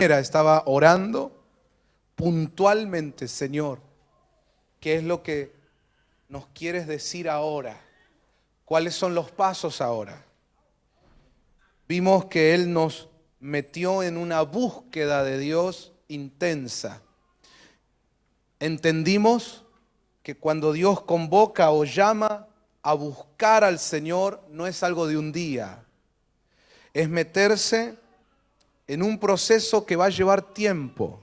Estaba orando puntualmente: Señor, ¿qué es lo que nos quieres decir ahora? ¿Cuáles son los pasos ahora? Vimos que Él nos metió en una búsqueda de Dios intensa. Entendimos que cuando Dios convoca o llama a buscar al Señor, no es algo de un día. Es meterse en un proceso que va a llevar tiempo.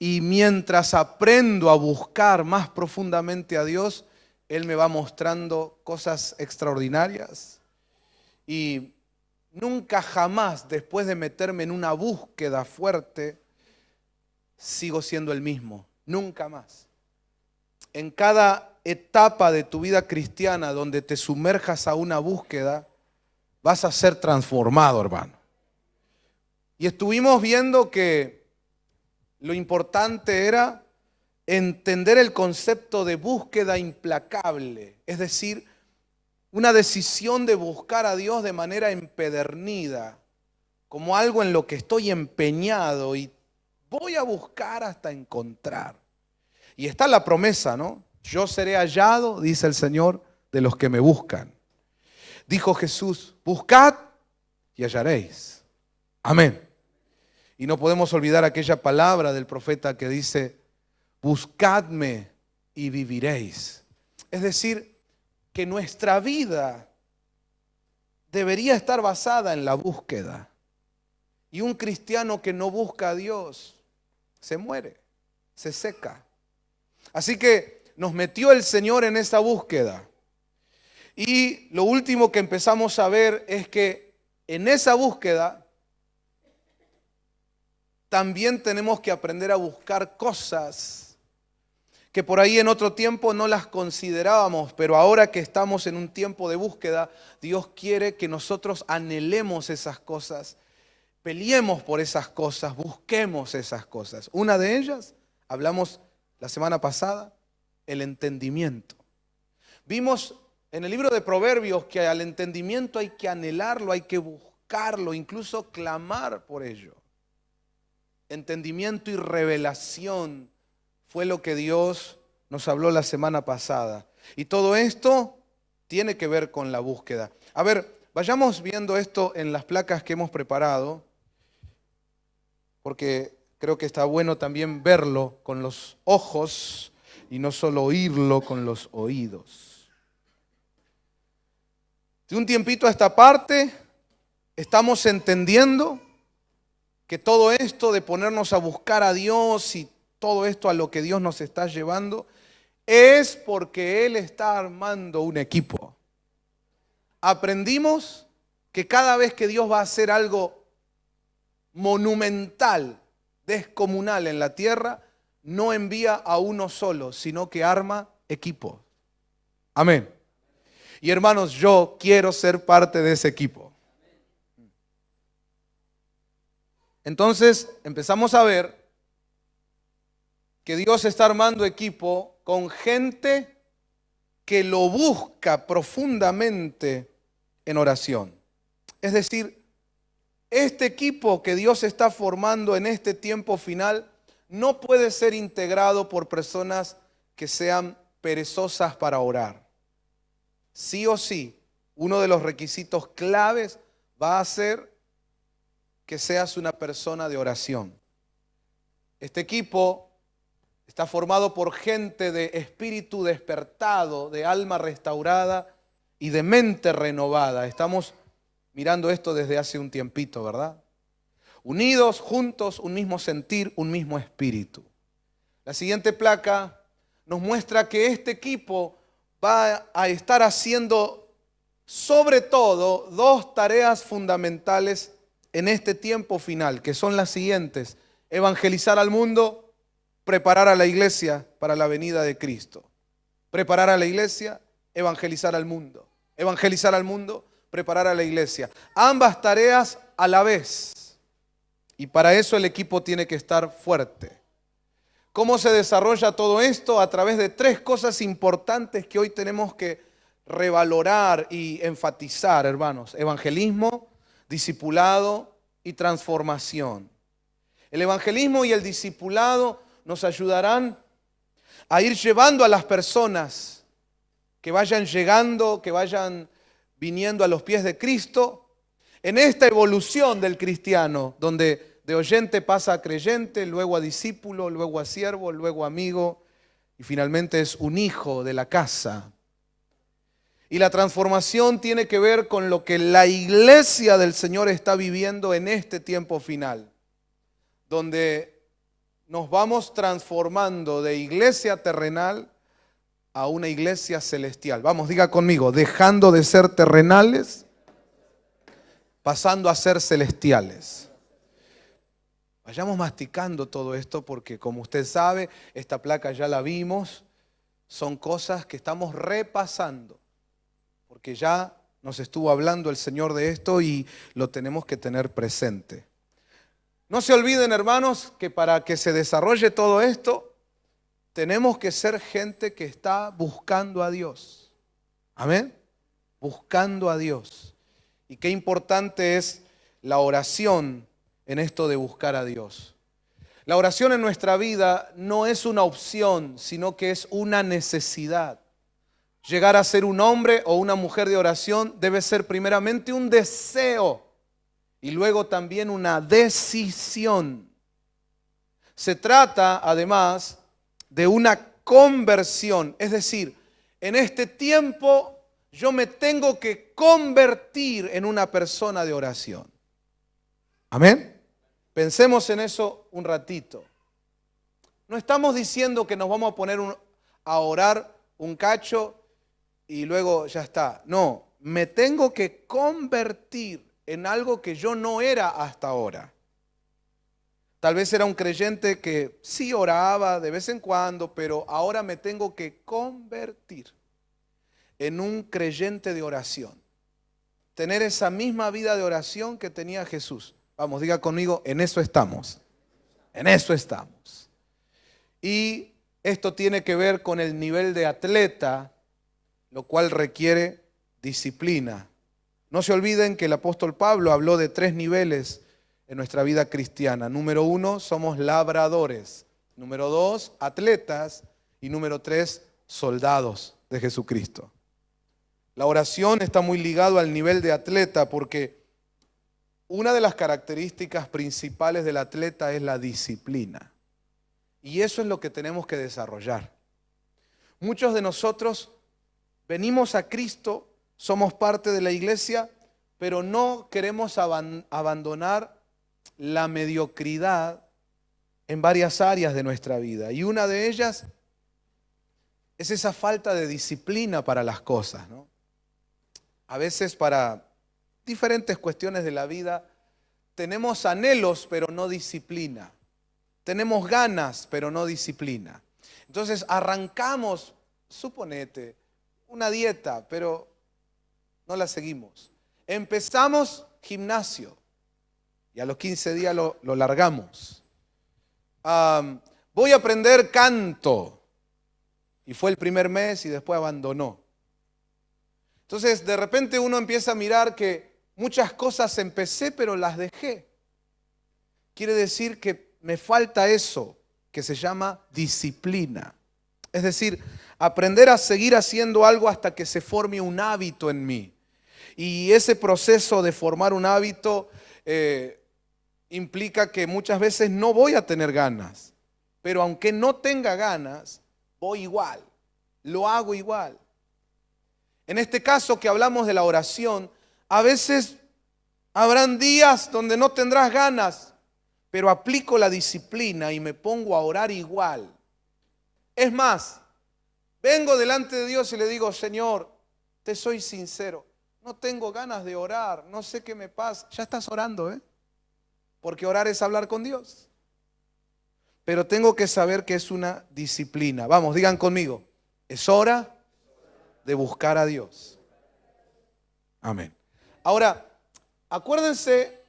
Y mientras aprendo a buscar más profundamente a Dios, Él me va mostrando cosas extraordinarias. Y nunca jamás, después de meterme en una búsqueda fuerte, sigo siendo el mismo. Nunca más. En cada etapa de tu vida cristiana donde te sumerjas a una búsqueda, vas a ser transformado, hermano. Y estuvimos viendo que lo importante era entender el concepto de búsqueda implacable, es decir, una decisión de buscar a Dios de manera empedernida, como algo en lo que estoy empeñado y voy a buscar hasta encontrar. Y está la promesa, ¿no? Yo seré hallado, dice el Señor, de los que me buscan. Dijo Jesús: buscad y hallaréis. Amén. Y no podemos olvidar aquella palabra del profeta que dice: buscadme y viviréis. Es decir, que nuestra vida debería estar basada en la búsqueda. Y un cristiano que no busca a Dios se muere, se seca. Así que nos metió el Señor en esa búsqueda. Y lo último que empezamos a ver es que en esa búsqueda también tenemos que aprender a buscar cosas que por ahí en otro tiempo no las considerábamos, pero ahora que estamos en un tiempo de búsqueda, Dios quiere que nosotros anhelemos esas cosas, peleemos por esas cosas, busquemos esas cosas. Una de ellas, hablamos la semana pasada, el entendimiento. Vimos en el libro de Proverbios que al entendimiento hay que anhelarlo, hay que buscarlo, incluso clamar por ello. Entendimiento y revelación fue lo que Dios nos habló la semana pasada. Y todo esto tiene que ver con la búsqueda. A ver, vayamos viendo esto en las placas que hemos preparado, porque creo que está bueno también verlo con los ojos y no solo oírlo con los oídos. De un tiempito a esta parte, estamos entendiendo que todo esto de ponernos a buscar a Dios y todo esto a lo que Dios nos está llevando es porque Él está armando un equipo. Aprendimos que cada vez que Dios va a hacer algo monumental, descomunal en la tierra, no envía a uno solo, sino que arma equipo. Amén. Y hermanos, yo quiero ser parte de ese equipo. Entonces empezamos a ver que Dios está armando equipo con gente que lo busca profundamente en oración. Es decir, este equipo que Dios está formando en este tiempo final no puede ser integrado por personas que sean perezosas para orar. Sí o sí, uno de los requisitos claves va a ser que seas una persona de oración. Este equipo está formado por gente de espíritu despertado, de alma restaurada y de mente renovada. Estamos mirando esto desde hace un tiempito, ¿verdad? Unidos, juntos, un mismo sentir, un mismo espíritu. La siguiente placa nos muestra que este equipo va a estar haciendo sobre todo dos tareas fundamentales en este tiempo final, que son las siguientes: evangelizar al mundo, preparar a la iglesia para la venida de Cristo. Preparar a la iglesia, evangelizar al mundo. Evangelizar al mundo, preparar a la iglesia. Ambas tareas a la vez. Y para eso el equipo tiene que estar fuerte. ¿Cómo se desarrolla todo esto? A través de tres cosas importantes que hoy tenemos que revalorar y enfatizar, hermanos: evangelismo, discipulado y transformación. El evangelismo y el discipulado nos ayudarán a ir llevando a las personas que vayan llegando, que vayan viniendo a los pies de Cristo, en esta evolución del cristiano, donde de oyente pasa a creyente, luego a discípulo, luego a siervo, luego a amigo, y finalmente es un hijo de la casa. Y la transformación tiene que ver con lo que la iglesia del Señor está viviendo en este tiempo final, donde nos vamos transformando de iglesia terrenal a una iglesia celestial. Vamos, diga conmigo, dejando de ser terrenales, pasando a ser celestiales. Vayamos masticando todo esto porque, como usted sabe, esta placa ya la vimos, son cosas que estamos repasando, porque ya nos estuvo hablando el Señor de esto y lo tenemos que tener presente. No se olviden, hermanos, que para que se desarrolle todo esto, tenemos que ser gente que está buscando a Dios. Amén. Buscando a Dios. Y qué importante es la oración en esto de buscar a Dios. La oración en nuestra vida no es una opción, sino que es una necesidad. Llegar a ser un hombre o una mujer de oración debe ser primeramente un deseo y luego también una decisión. Se trata además de una conversión, es decir, en este tiempo yo me tengo que convertir en una persona de oración. Amén. Pensemos en eso un ratito. No estamos diciendo que nos vamos a poner a orar un cacho y luego ya está. No, me tengo que convertir en algo que yo no era hasta ahora. Tal vez era un creyente que sí oraba de vez en cuando, pero ahora me tengo que convertir en un creyente de oración. Tener esa misma vida de oración que tenía Jesús. Vamos, diga conmigo, en eso estamos. En eso estamos. Y esto tiene que ver con el nivel de atleta, lo cual requiere disciplina. No se olviden que el apóstol Pablo habló de 3 niveles en nuestra vida cristiana. Número 1, somos labradores. Número 2, atletas. Y número 3, soldados de Jesucristo. La oración está muy ligado al nivel de atleta porque una de las características principales del atleta es la disciplina. Y eso es lo que tenemos que desarrollar. Muchos de nosotros venimos a Cristo, somos parte de la iglesia, pero no queremos abandonar la mediocridad en varias áreas de nuestra vida. Y una de ellas es esa falta de disciplina para las cosas, ¿no? A veces para diferentes cuestiones de la vida tenemos anhelos, pero no disciplina. Tenemos ganas, pero no disciplina. Entonces arrancamos, suponete, una dieta, pero no la seguimos. Empezamos gimnasio y a los 15 días lo largamos. Voy a aprender canto y fue el primer mes y después abandonó. Entonces de repente uno empieza a mirar que muchas cosas empecé pero las dejé. Quiere decir que me falta eso que se llama disciplina. Es decir, aprender a seguir haciendo algo hasta que se forme un hábito en mí. Y ese proceso de formar un hábito implica que muchas veces no voy a tener ganas. Pero aunque no tenga ganas, voy igual, lo hago igual. En este caso que hablamos de la oración, a veces habrán días donde no tendrás ganas, pero aplico la disciplina y me pongo a orar igual. Es más, vengo delante de Dios y le digo, Señor, te soy sincero, no tengo ganas de orar, no sé qué me pasa. Ya estás orando, porque orar es hablar con Dios. Pero tengo que saber que es una disciplina. Vamos, digan conmigo, es hora de buscar a Dios. Amén. Ahora, acuérdense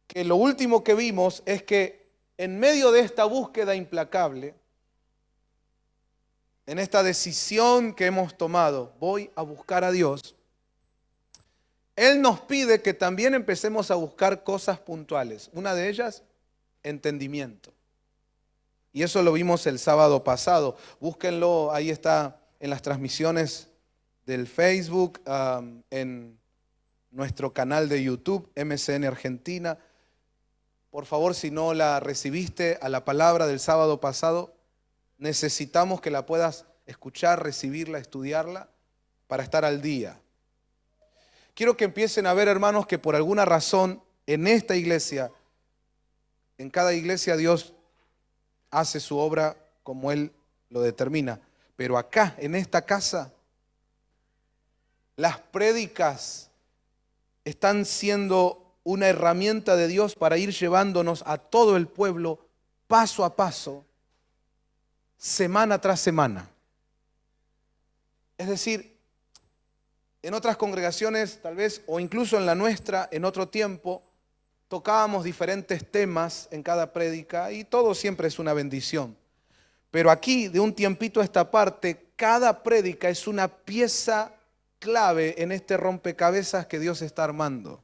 que lo último que vimos es que en medio de esta búsqueda implacable, en esta decisión que hemos tomado, voy a buscar a Dios, Él nos pide que también empecemos a buscar cosas puntuales. Una de ellas entendimiento. Y eso lo vimos el sábado pasado. Búsquenlo, ahí está en las transmisiones del Facebook, en nuestro canal de YouTube, MCN Argentina. Por favor, si no la recibiste a la palabra del sábado pasado, necesitamos que la puedas escuchar, recibirla, estudiarla, para estar al día. Quiero que empiecen a ver, hermanos, que por alguna razón en esta iglesia, en cada iglesia Dios hace su obra como Él lo determina. Pero acá, en esta casa, las prédicas están siendo una herramienta de Dios para ir llevándonos a todo el pueblo paso a paso, semana tras semana. Es decir, en otras congregaciones, tal vez, o incluso en la nuestra, en otro tiempo, tocábamos diferentes temas en cada prédica y todo siempre es una bendición. Pero aquí, de un tiempito a esta parte, cada prédica es una pieza clave en este rompecabezas que Dios está armando.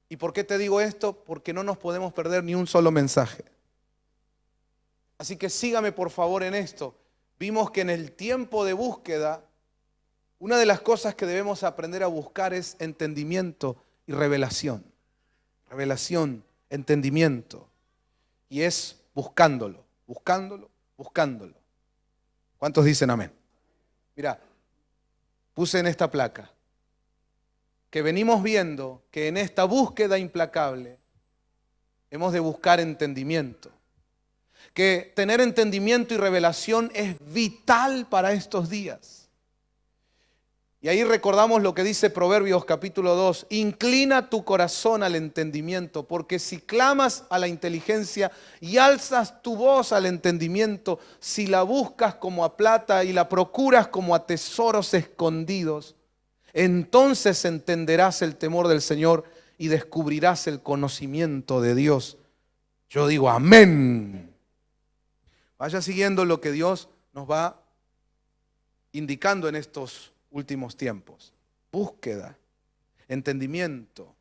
¿Y por qué te digo esto? Porque no nos podemos perder ni un solo mensaje. Así que sígame por favor en esto. Vimos que en el tiempo de búsqueda, una de las cosas que debemos aprender a buscar es entendimiento y revelación. Revelación, entendimiento. Y es buscándolo, buscándolo, buscándolo. ¿Cuántos dicen amén? Mira, puse en esta placa que venimos viendo que en esta búsqueda implacable hemos de buscar entendimiento. Que tener entendimiento y revelación es vital para estos días. Y ahí recordamos lo que dice Proverbios capítulo 2. Inclina tu corazón al entendimiento, porque si clamas a la inteligencia y alzas tu voz al entendimiento, si la buscas como a plata y la procuras como a tesoros escondidos, entonces entenderás el temor del Señor y descubrirás el conocimiento de Dios. Yo digo amén. Vaya siguiendo lo que Dios nos va indicando en estos últimos tiempos. Búsqueda, entendimiento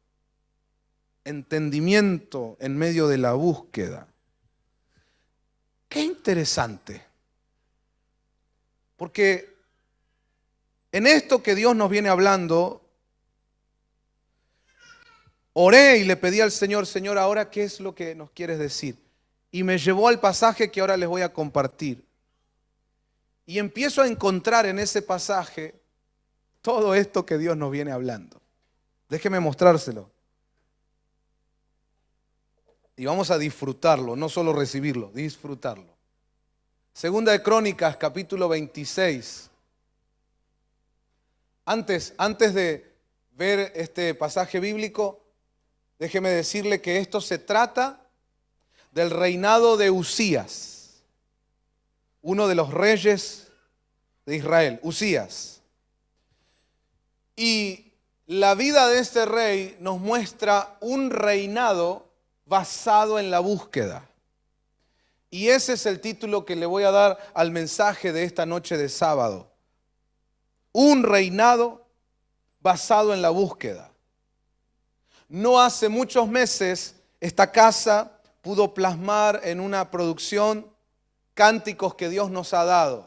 en medio de la búsqueda. Qué interesante. Porque en esto que Dios nos viene hablando, oré y le pedí al Señor, Señor, ahora ¿qué es lo que nos quieres decir? Y me llevó al pasaje que ahora les voy a compartir. Y empiezo a encontrar en ese pasaje todo esto que Dios nos viene hablando. Déjeme mostrárselo. Y vamos a disfrutarlo, no solo recibirlo, disfrutarlo. Segunda de Crónicas, capítulo 26. Antes de ver este pasaje bíblico, déjeme decirle que esto se trata del reinado de Usías, uno de los reyes de Israel, Usías. Y la vida de este rey nos muestra un reinado basado en la búsqueda. Y ese es el título que le voy a dar al mensaje de esta noche de sábado. Un reinado basado en la búsqueda. No hace muchos meses esta casa pudo plasmar en una producción cánticos que Dios nos ha dado.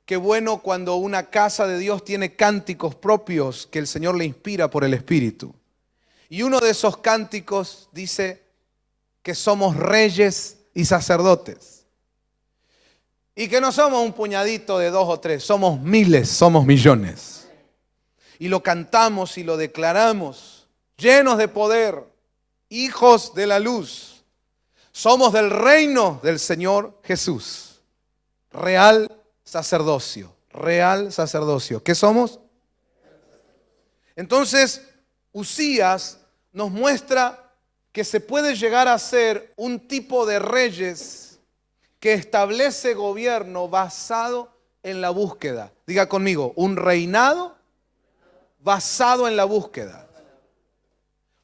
Qué bueno cuando una casa de Dios tiene cánticos propios que el Señor le inspira por el Espíritu. Y uno de esos cánticos dice que somos reyes y sacerdotes. Y que no somos un puñadito de 2 o 3, somos miles, somos millones. Y lo cantamos y lo declaramos, llenos de poder, hijos de la luz. Somos del reino del Señor Jesús. Real sacerdocio, real sacerdocio. ¿Qué somos? Entonces, Usías nos muestra que se puede llegar a ser un tipo de reyes que establece gobierno basado en la búsqueda. Diga conmigo, un reinado basado en la búsqueda.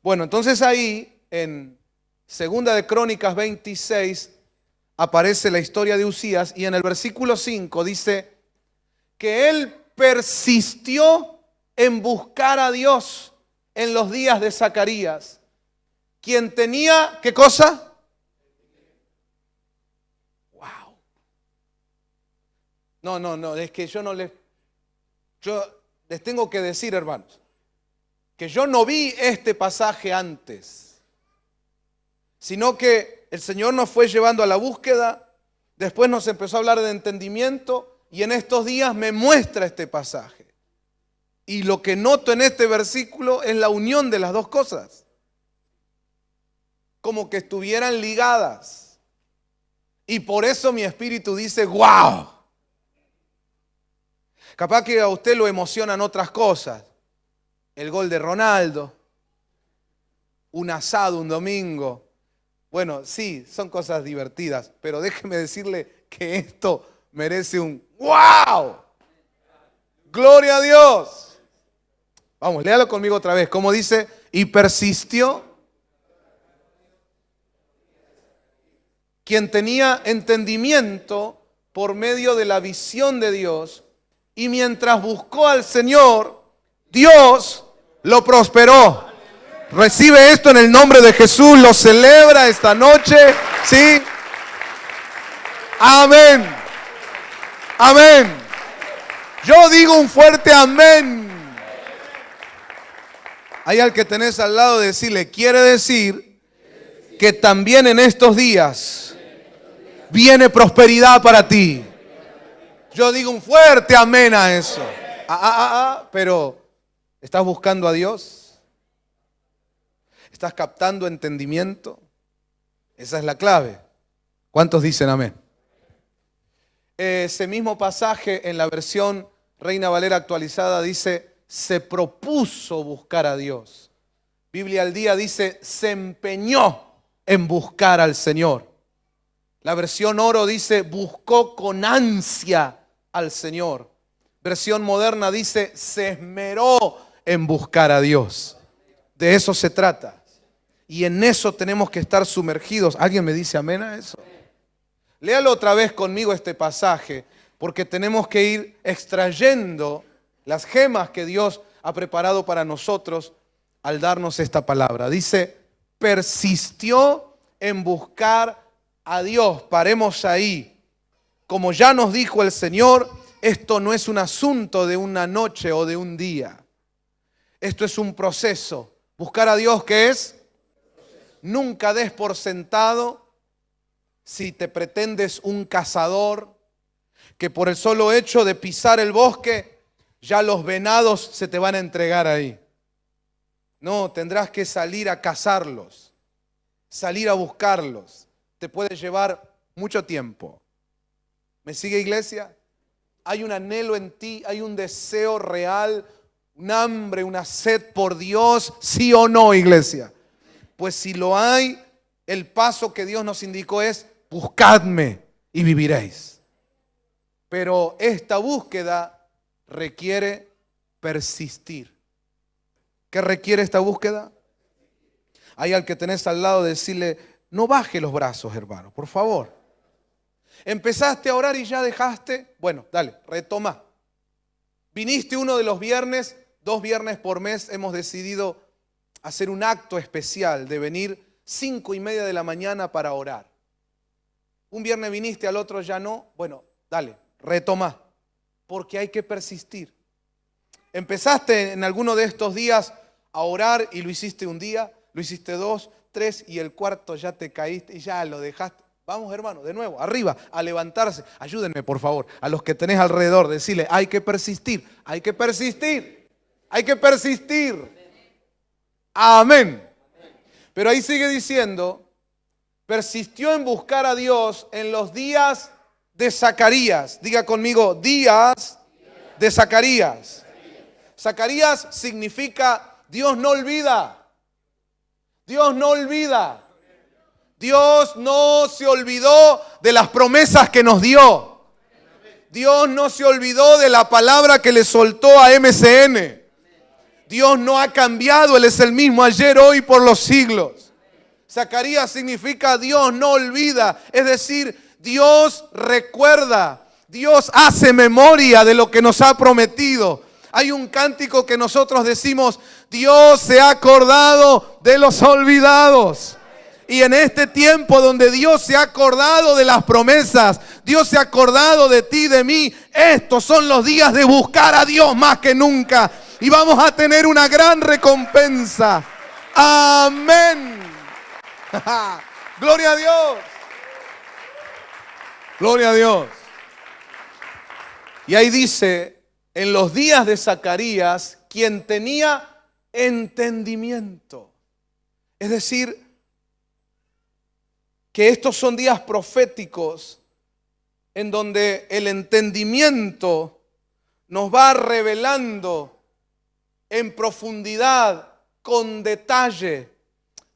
Bueno, entonces ahí en Segunda de Crónicas 26 aparece la historia de Usías y en el versículo 5 dice que él persistió en buscar a Dios en los días de Zacarías, quien tenía, ¿qué cosa? No, es que yo les tengo que decir, hermanos, que yo no vi este pasaje antes, sino que el Señor nos fue llevando a la búsqueda, después nos empezó a hablar de entendimiento y en estos días me muestra este pasaje. Y lo que noto en este versículo es la unión de las dos cosas, como que estuvieran ligadas. Y por eso mi espíritu dice, ¡wow! Capaz que a usted lo emocionan otras cosas. El gol de Ronaldo, un asado un domingo. Bueno, sí, son cosas divertidas, pero déjeme decirle que esto merece un ¡wow! ¡Gloria a Dios! Vamos, léalo conmigo otra vez. Como dice, y persistió quien tenía entendimiento por medio de la visión de Dios, y mientras buscó al Señor, Dios lo prosperó. Recibe esto en el nombre de Jesús, lo celebra esta noche, ¿sí? Amén. Amén. Yo digo un fuerte amén. Hay al que tenés al lado, decirle, quiere decir que también en estos días viene prosperidad para ti. Yo digo un fuerte amén a eso. Pero ¿estás buscando a Dios? ¿Estás captando entendimiento? Esa es la clave. ¿Cuántos dicen amén? Ese mismo pasaje en la versión Reina Valera actualizada dice, se propuso buscar a Dios. Biblia al Día dice, se empeñó en buscar al Señor. La versión Oro dice, buscó con ansia al Señor. Versión Moderna dice, se esmeró en buscar a Dios. De eso se trata. Y en eso tenemos que estar sumergidos. ¿Alguien me dice amén a eso? Léalo otra vez conmigo este pasaje, porque tenemos que ir extrayendo las gemas que Dios ha preparado para nosotros al darnos esta palabra. Dice, persistió en buscar a Dios. Paremos ahí. Como ya nos dijo el Señor, esto no es un asunto de una noche o de un día. Esto es un proceso. Buscar a Dios, ¿qué es? Nunca des por sentado, si te pretendes un cazador, que por el solo hecho de pisar el bosque, ya los venados se te van a entregar ahí. No, tendrás que salir a cazarlos, salir a buscarlos. Te puede llevar mucho tiempo. ¿Me sigue, iglesia? Hay un anhelo en ti, hay un deseo real, un hambre, una sed por Dios, ¿sí o no, iglesia? Pues si lo hay, el paso que Dios nos indicó es, buscadme y viviréis. Pero esta búsqueda requiere persistir. ¿Qué requiere esta búsqueda? Hay al que tenés al lado decirle, no baje los brazos, hermano, por favor. ¿Empezaste a orar y ya dejaste? Bueno, dale, retoma. Viniste uno de los viernes, 2 viernes por mes hemos decidido hacer un acto especial de venir 5:30 de la mañana para orar. Un viernes viniste, al otro ya no. Bueno, dale, retoma, porque hay que persistir. Empezaste en alguno de estos días a orar y lo hiciste un día, lo hiciste 2, 3 y el cuarto ya te caíste y ya lo dejaste. Vamos, hermano, de nuevo, arriba, a levantarse. Ayúdenme, por favor, a los que tenés alrededor, decirle, hay que persistir, hay que persistir, hay que persistir. Amén. Pero ahí sigue diciendo, persistió en buscar a Dios en los días de Zacarías. Diga conmigo, días de Zacarías. Zacarías significa Dios no olvida. Dios no olvida. Dios no se olvidó de las promesas que nos dio. Dios no se olvidó de la palabra que le soltó a MCN. Dios no ha cambiado, Él es el mismo ayer, hoy, por los siglos. Zacarías significa Dios no olvida, es decir, Dios recuerda, Dios hace memoria de lo que nos ha prometido. Hay un cántico que nosotros decimos, Dios se ha acordado de los olvidados. Y en este tiempo donde Dios se ha acordado de las promesas, Dios se ha acordado de ti, de mí. Estos son los días de buscar a Dios más que nunca. Y vamos a tener una gran recompensa. Amén. Gloria a Dios. Gloria a Dios. Y ahí dice, en los días de Zacarías, quien tenía entendimiento. Es decir, que estos son días proféticos en donde el entendimiento nos va revelando en profundidad, con detalle,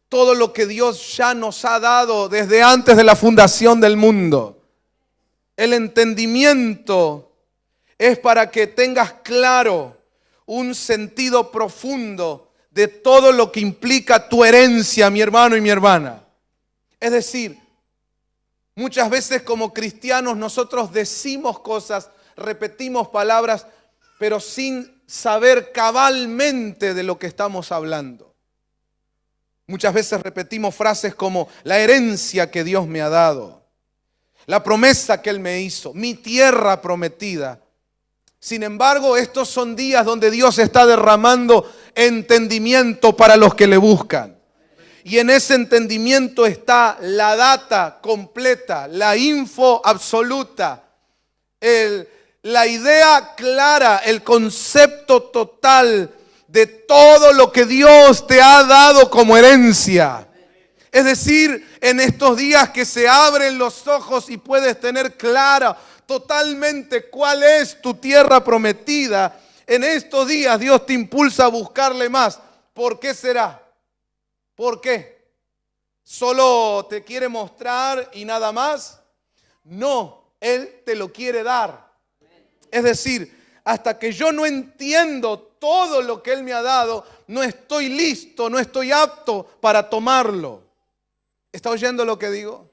todo lo que Dios ya nos ha dado desde antes de la fundación del mundo. El entendimiento es para que tengas claro un sentido profundo de todo lo que implica tu herencia, mi hermano y mi hermana. Es decir, muchas veces como cristianos nosotros decimos cosas, repetimos palabras, pero sin saber cabalmente de lo que estamos hablando. Muchas veces repetimos frases como la herencia que Dios me ha dado, la promesa que Él me hizo, mi tierra prometida. Sin embargo, estos son días donde Dios está derramando entendimiento para los que le buscan. Y en ese entendimiento está la data completa, la info absoluta, la idea clara, el concepto total de todo lo que Dios te ha dado como herencia. Es decir, en estos días que se abren los ojos y puedes tener clara totalmente cuál es tu tierra prometida, en estos días Dios te impulsa a buscarle más. ¿Por qué será? ¿Por qué? ¿Solo te quiere mostrar y nada más? No, Él te lo quiere dar. Es decir, hasta que yo no entiendo todo lo que Él me ha dado, no estoy listo, no estoy apto para tomarlo. ¿Está oyendo lo que digo?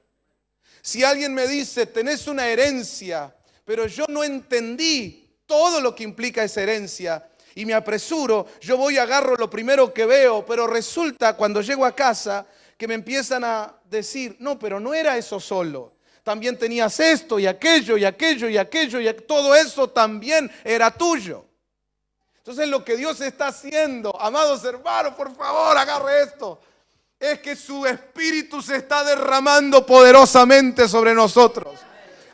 Si alguien me dice, tenés una herencia, pero yo no entendí todo lo que implica esa herencia y me apresuro, yo voy y agarro lo primero que veo, pero resulta cuando llego a casa que me empiezan a decir, no, pero no era eso solo. También tenías esto y aquello y aquello y aquello y todo eso también era tuyo. Entonces lo que Dios está haciendo, amados hermanos, por favor, agarre esto, es que su Espíritu se está derramando poderosamente sobre nosotros,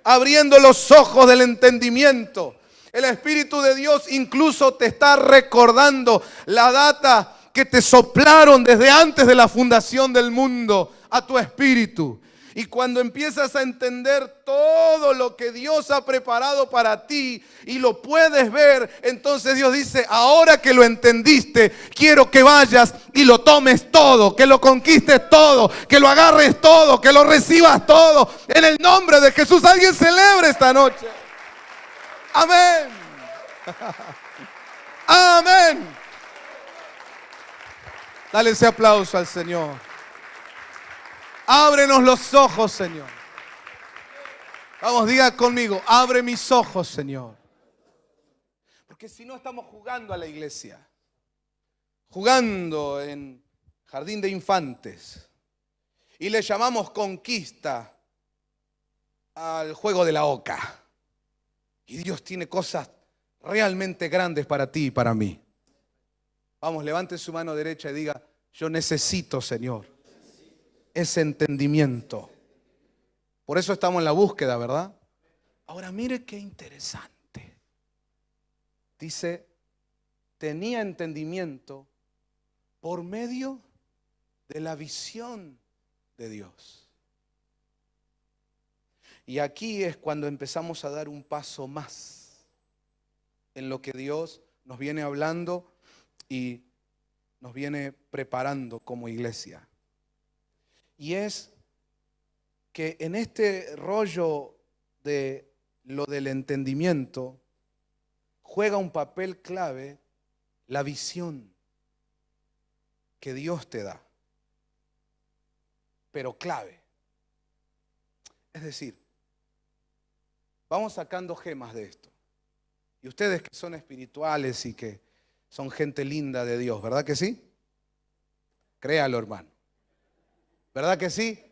abriendo los ojos del entendimiento. El Espíritu de Dios incluso te está recordando la data que te soplaron desde antes de la fundación del mundo a tu espíritu. Y cuando empiezas a entender todo lo que Dios ha preparado para ti y lo puedes ver, entonces Dios dice, ahora que lo entendiste, quiero que vayas y lo tomes todo, que lo conquistes todo, que lo agarres todo, que lo recibas todo. En el nombre de Jesús, alguien celebre esta noche. Amén. Amén. Dale ese aplauso al Señor. Ábrenos los ojos, Señor. Vamos, diga conmigo, abre mis ojos, Señor. Porque si no estamos jugando a la iglesia, jugando en jardín de infantes, y le llamamos conquista al juego de la oca. Y Dios tiene cosas realmente grandes para ti y para mí. Vamos, levante su mano derecha y diga, yo necesito, Señor, ese entendimiento. Por eso estamos en la búsqueda, ¿verdad? Ahora mire qué interesante. Dice, tenía entendimiento por medio de la visión de Dios. Y aquí es cuando empezamos a dar un paso más en lo que Dios nos viene hablando y nos viene preparando como iglesia. Y es que en este rollo de lo del entendimiento juega un papel clave la visión que Dios te da, pero clave. Es decir, vamos sacando gemas de esto. Y ustedes que son espirituales y que son gente linda de Dios, ¿verdad que sí? Créalo, hermano. ¿Verdad que sí?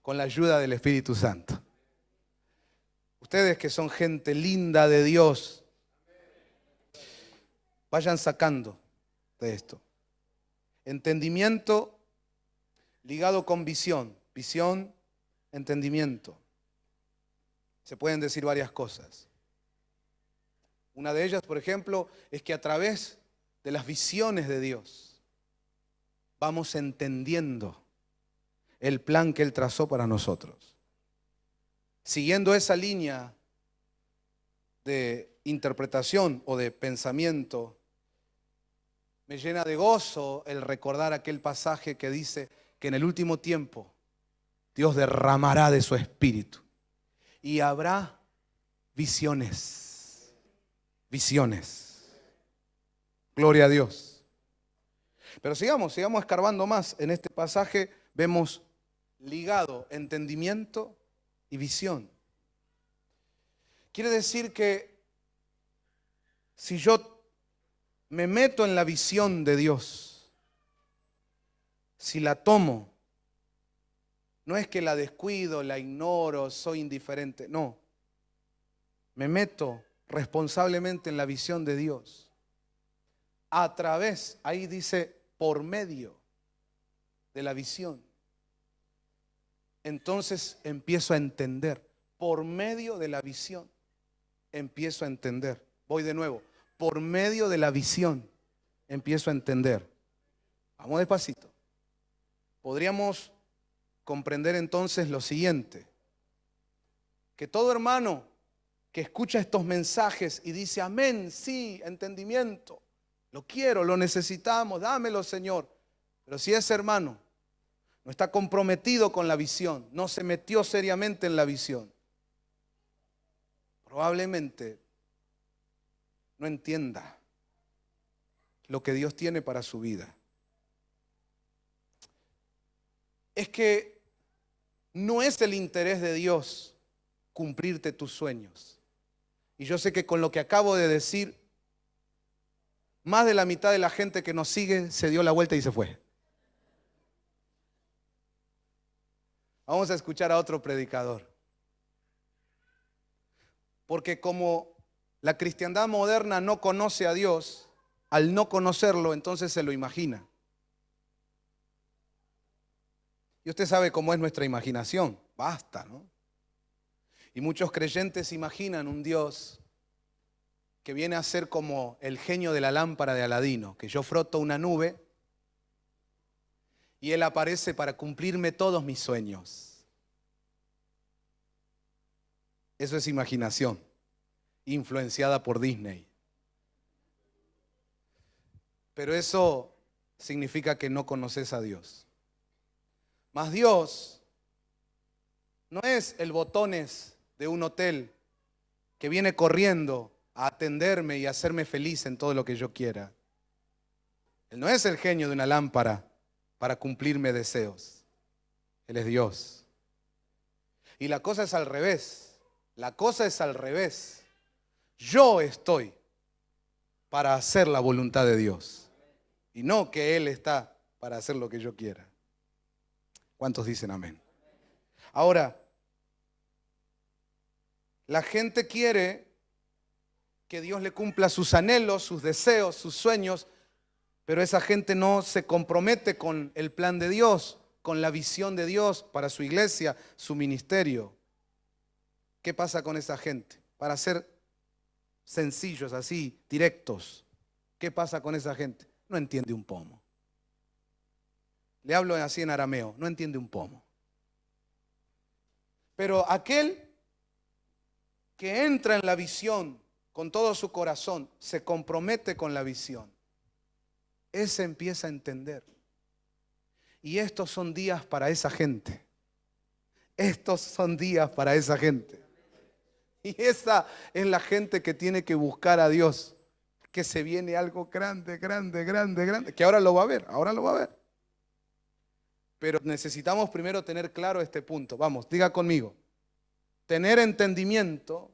con la ayuda del Espíritu Santo. Ustedes que son gente linda de Dios, vayan sacando de esto. Entendimiento ligado con visión. Visión, entendimiento. Se pueden decir varias cosas. Una de ellas, por ejemplo, es que a través de las visiones de Dios vamos entendiendo el plan que Él trazó para nosotros. Siguiendo esa línea de interpretación o de pensamiento, me llena de gozo el recordar aquel pasaje que dice que en el último tiempo Dios derramará de su espíritu y habrá visiones. Visiones. Gloria a Dios. Pero sigamos escarbando más. En este pasaje vemos ligado entendimiento y visión. Quiere decir que si yo me meto en la visión de Dios, si la tomo, no es que la descuido, la ignoro, soy indiferente, no. Me meto responsablemente en la visión de Dios. A través, ahí dice, por medio de la visión. Entonces empiezo a entender. Por medio de la visión empiezo a entender. Voy de nuevo. Por medio de la visión empiezo a entender. Vamos despacito. Podríamos comprender entonces lo siguiente: que todo hermano que escucha estos mensajes y dice amén, sí, entendimiento, lo quiero, lo necesitamos, dámelo, Señor. Pero si ese hermano no está comprometido con la visión, no se metió seriamente en la visión, probablemente no entienda lo que Dios tiene para su vida. Es que no es el interés de Dios cumplirte tus sueños. Y yo sé que con lo que acabo de decir, más de la mitad de la gente que nos sigue se dio la vuelta y se fue. Vamos a escuchar a otro predicador. Porque como la cristiandad moderna no conoce a Dios, al no conocerlo, entonces se lo imagina. Y usted sabe cómo es nuestra imaginación. Basta, ¿no? Y muchos creyentes imaginan un Dios que viene a ser como el genio de la lámpara de Aladino, que yo froto una nube y Él aparece para cumplirme todos mis sueños. Eso es imaginación, influenciada por Disney. Pero eso significa que no conoces a Dios. Mas Dios no es el botones de un hotel que viene corriendo a atenderme y a hacerme feliz en todo lo que yo quiera. Él no es el genio de una lámpara para cumplirme deseos. Él es Dios. Y la cosa es al revés. La cosa es al revés. Yo estoy para hacer la voluntad de Dios. Y no que Él está para hacer lo que yo quiera. ¿Cuántos dicen amén? Ahora, la gente quiere que Dios le cumpla sus anhelos, sus deseos, sus sueños, pero esa gente no se compromete con el plan de Dios, con la visión de Dios para su iglesia, su ministerio. ¿Qué pasa con esa gente? Para ser sencillos, así, directos, ¿qué pasa con esa gente? No entiende un pomo. Le hablo así en arameo, no entiende un pomo. Pero aquel que entra en la visión con todo su corazón, se compromete con la visión, ese empieza a entender. Y estos son días para esa gente. Estos son días para esa gente. Y esa es la gente que tiene que buscar a Dios. Que se viene algo grande, grande, grande, grande. Que ahora lo va a ver, ahora lo va a ver. Pero necesitamos primero tener claro este punto. Vamos, diga conmigo. Tener entendimiento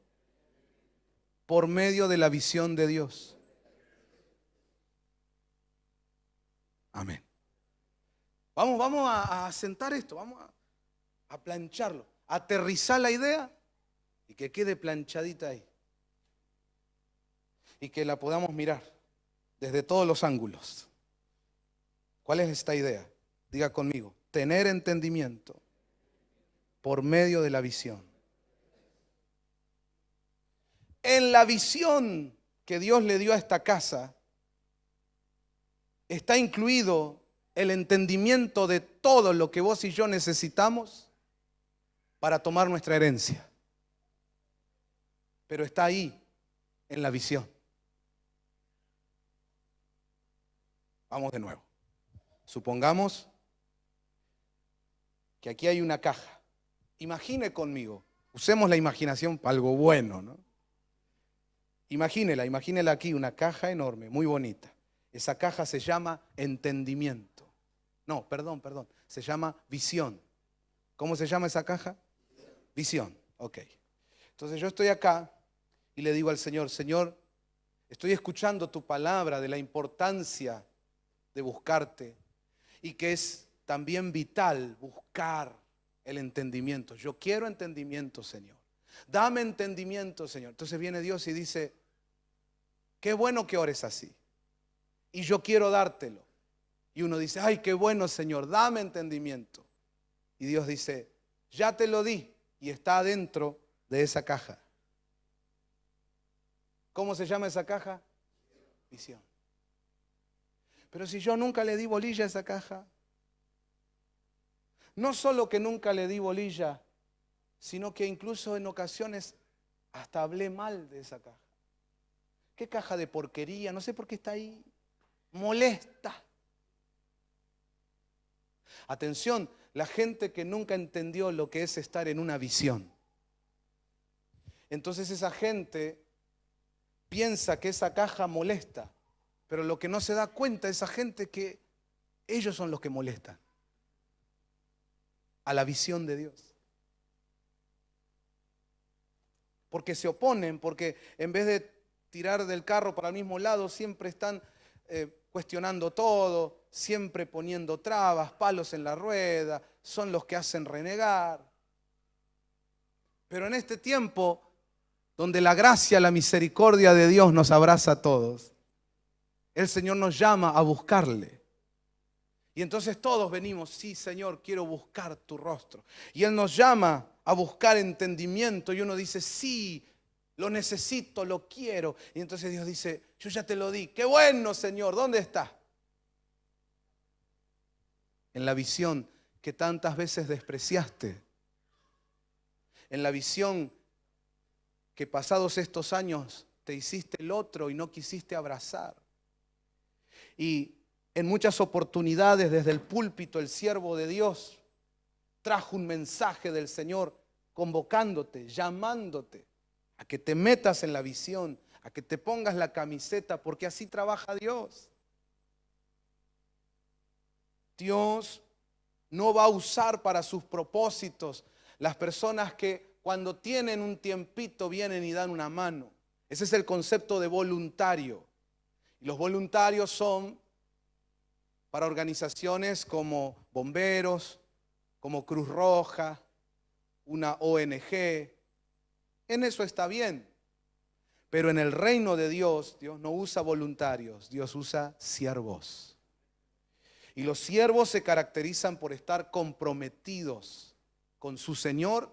por medio de la visión de Dios. Amén. Vamos a sentar esto, vamos a plancharlo, a aterrizar la idea y que quede planchadita ahí. Y que la podamos mirar desde todos los ángulos. ¿Cuál es esta idea? Diga conmigo, tener entendimiento por medio de la visión. En la visión que Dios le dio a esta casa está incluido el entendimiento de todo lo que vos y yo necesitamos para tomar nuestra herencia. Pero está ahí, en la visión. Vamos de nuevo. Supongamos que aquí hay una caja. Imagine conmigo, usemos la imaginación para algo bueno, ¿no? Imagínela aquí, una caja enorme, muy bonita. Esa caja se llama entendimiento. No, perdón, se llama visión. ¿Cómo se llama esa caja? Visión, ok. Entonces yo estoy acá y le digo al Señor, Señor, estoy escuchando tu palabra de la importancia de buscarte y que es también vital buscar el entendimiento. Yo quiero entendimiento, Señor. Dame entendimiento, Señor. Entonces viene Dios y dice, qué bueno que ores así. Y yo quiero dártelo. Y uno dice, ay, qué bueno, Señor, dame entendimiento. Y Dios dice, ya te lo di y está adentro de esa caja. ¿Cómo se llama esa caja? Visión. Pero si yo nunca le di bolilla a esa caja, no solo que nunca le di bolilla, sino que incluso en ocasiones hasta hablé mal de esa caja. ¿Qué caja de porquería? No sé por qué está ahí. Molesta. Atención, la gente que nunca entendió lo que es estar en una visión. Entonces esa gente piensa que esa caja molesta, pero lo que no se da cuenta esa gente que ellos son los que molestan a la visión de Dios. Porque se oponen, porque en vez de tirar del carro para el mismo lado, siempre están cuestionando todo, siempre poniendo trabas, palos en la rueda, son los que hacen renegar. Pero en este tiempo, donde la gracia, la misericordia de Dios nos abraza a todos, el Señor nos llama a buscarle. Y entonces todos venimos, sí, Señor, quiero buscar tu rostro. Y Él nos llama a buscar entendimiento y uno dice, sí, lo necesito, lo quiero. Y entonces Dios dice, yo ya te lo di. Qué bueno, Señor, ¿dónde está? En la visión que tantas veces despreciaste. En la visión que pasados estos años te hiciste el otro y no quisiste abrazar. Y en muchas oportunidades desde el púlpito el siervo de Dios trajo un mensaje del Señor convocándote, llamándote a que te metas en la visión, a que te pongas la camiseta, porque así trabaja Dios. Dios no va a usar para sus propósitos las personas que cuando tienen un tiempito vienen y dan una mano. Ese es el concepto de voluntario. Y los voluntarios son para organizaciones como bomberos, como Cruz Roja, una ONG. En eso está bien. Pero en el reino de Dios, Dios no usa voluntarios, Dios usa siervos. Y los siervos se caracterizan por estar comprometidos con su Señor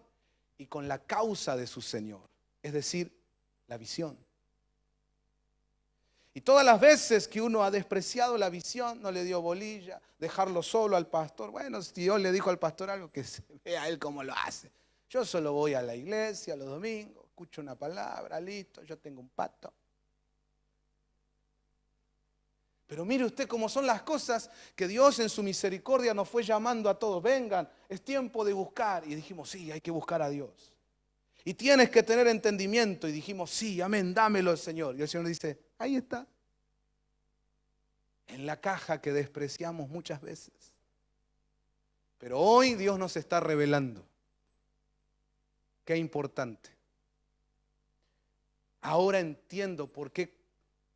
y con la causa de su Señor, es decir, la visión. Y todas las veces que uno ha despreciado la visión, no le dio bolilla, dejarlo solo al pastor. Bueno, si Dios le dijo al pastor algo, que se vea él cómo lo hace. Yo solo voy a la iglesia los domingos, escucho una palabra, listo, yo tengo un pacto. Pero mire usted cómo son las cosas que Dios en su misericordia nos fue llamando a todos. Vengan, es tiempo de buscar. Y dijimos, sí, hay que buscar a Dios. Y tienes que tener entendimiento. Y dijimos, sí, amén, dámelo, Señor. Y el Señor dice, ahí está. En la caja que despreciamos muchas veces. Pero hoy Dios nos está revelando. Qué importante. Ahora entiendo por qué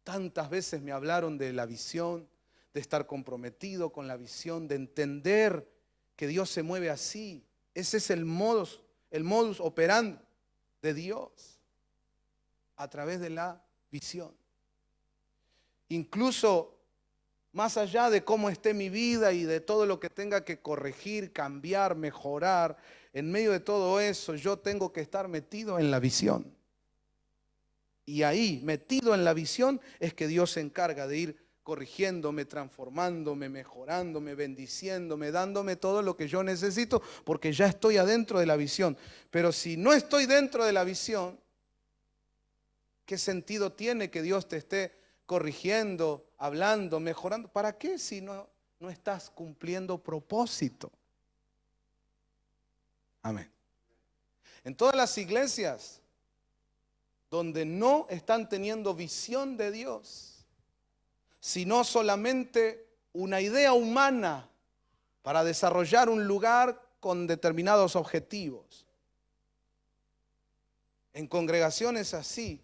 tantas veces me hablaron de la visión, de estar comprometido con la visión, de entender que Dios se mueve así. Ese es el modus operandi de Dios a través de la visión. Incluso más allá de cómo esté mi vida y de todo lo que tenga que corregir, cambiar, mejorar, en medio de todo eso yo tengo que estar metido en la visión. Y ahí, metido en la visión, es que Dios se encarga de ir corrigiéndome, transformándome, mejorándome, bendiciéndome, dándome todo lo que yo necesito, porque ya estoy adentro de la visión. Pero si no estoy dentro de la visión, ¿qué sentido tiene que Dios te esté corrigiendo, hablando, mejorando? ¿Para qué si no estás cumpliendo propósito? Amén. En todas las iglesias donde no están teniendo visión de Dios, sino solamente una idea humana para desarrollar un lugar con determinados objetivos. En congregaciones así,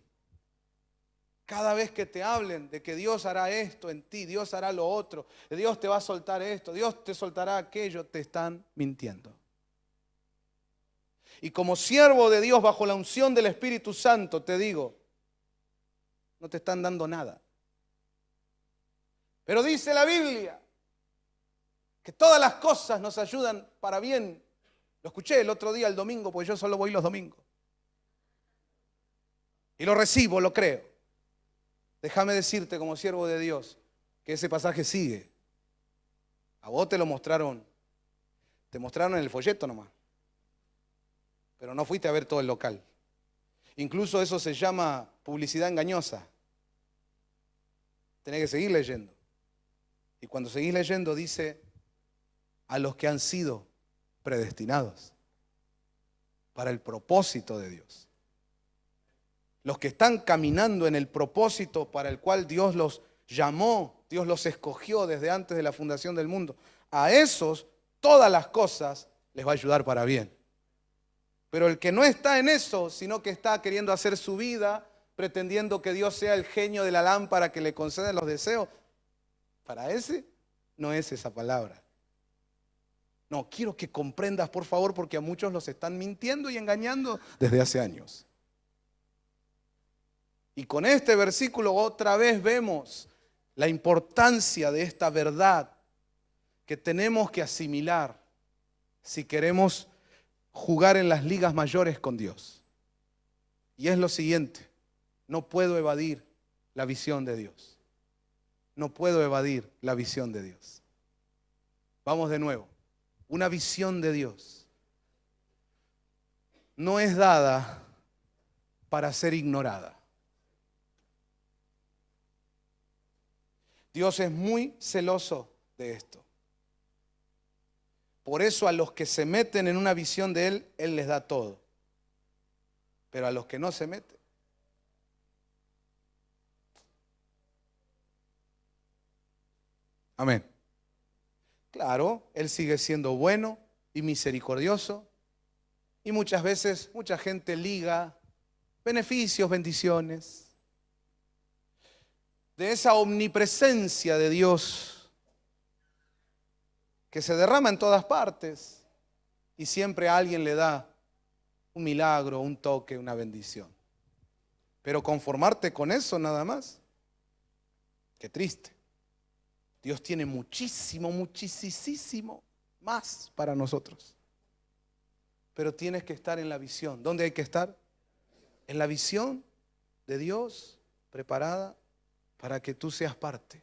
cada vez que te hablen de que Dios hará esto en ti, Dios hará lo otro, Dios te va a soltar esto, Dios te soltará aquello, te están mintiendo. Y como siervo de Dios bajo la unción del Espíritu Santo, te digo, no te están dando nada. Pero dice la Biblia que todas las cosas nos ayudan para bien. Lo escuché el otro día, el domingo, porque yo solo voy los domingos. Y lo recibo, lo creo. Déjame decirte como siervo de Dios que ese pasaje sigue. A vos te mostraron en el folleto nomás. Pero no fuiste a ver todo el local. Incluso eso se llama publicidad engañosa. Tenés que seguir leyendo. Y cuando seguís leyendo dice, a los que han sido predestinados para el propósito de Dios. Los que están caminando en el propósito para el cual Dios los llamó, Dios los escogió desde antes de la fundación del mundo. A esos todas las cosas les va a ayudar para bien. Pero el que no está en eso, sino que está queriendo hacer su vida, pretendiendo que Dios sea el genio de la lámpara que le concede los deseos, para ese no es esa palabra. No, quiero que comprendas, por favor, porque a muchos los están mintiendo y engañando desde hace años. Y con este versículo otra vez vemos la importancia de esta verdad que tenemos que asimilar si queremos jugar en las ligas mayores con Dios. Y es lo siguiente, no puedo evadir la visión de Dios. No puedo evadir la visión de Dios. Vamos de nuevo. Una visión de Dios no es dada para ser ignorada. Dios es muy celoso de esto. Por eso a los que se meten en una visión de Él, Él les da todo. Pero a los que no se meten, amén. Claro, Él sigue siendo bueno y misericordioso. Y muchas veces mucha gente liga beneficios, bendiciones, de esa omnipresencia de Dios que se derrama en todas partes y siempre a alguien le da un milagro, un toque, una bendición. Pero conformarte con eso nada más, qué triste. Dios tiene muchísimo, muchísimo más para nosotros. Pero tienes que estar en la visión. ¿Dónde hay que estar? En la visión de Dios preparada para que tú seas parte.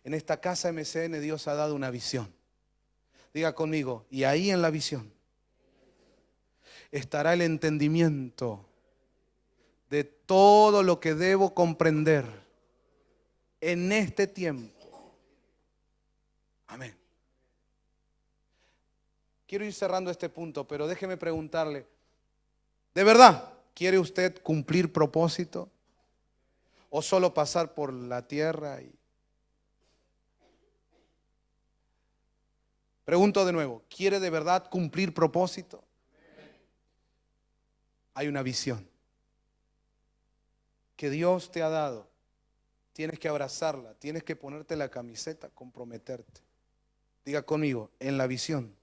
En esta casa MCN Dios ha dado una visión. Diga conmigo, y ahí en la visión estará el entendimiento de todo lo que debo comprender en este tiempo. Amén. Quiero ir cerrando este punto, pero déjeme preguntarle, ¿de verdad quiere usted cumplir propósito? ¿O solo pasar por la tierra? Pregunto de nuevo, ¿quiere de verdad cumplir propósito? Hay una visión que Dios te ha dado. Tienes que abrazarla, tienes que ponerte la camiseta, comprometerte. Diga conmigo, en la visión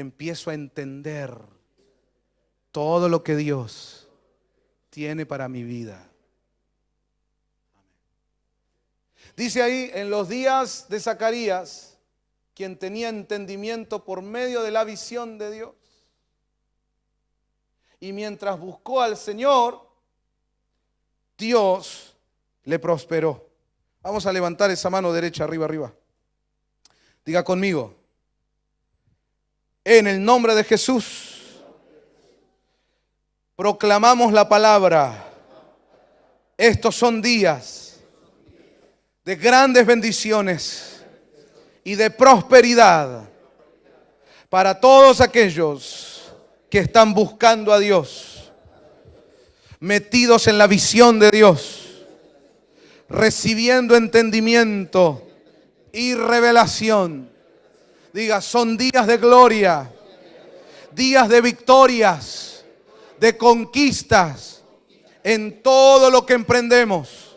empiezo a entender todo lo que Dios tiene para mi vida. Dice ahí, en los días de Zacarías, quien tenía entendimiento por medio de la visión de Dios. Y mientras buscó al Señor, Dios le prosperó. Vamos a levantar esa mano derecha, arriba, arriba. Diga conmigo, en el nombre de Jesús, proclamamos la palabra. Estos son días de grandes bendiciones y de prosperidad para todos aquellos que están buscando a Dios, metidos en la visión de Dios, recibiendo entendimiento y revelación. Diga, son días de gloria, días de victorias, de conquistas. En todo lo que emprendemos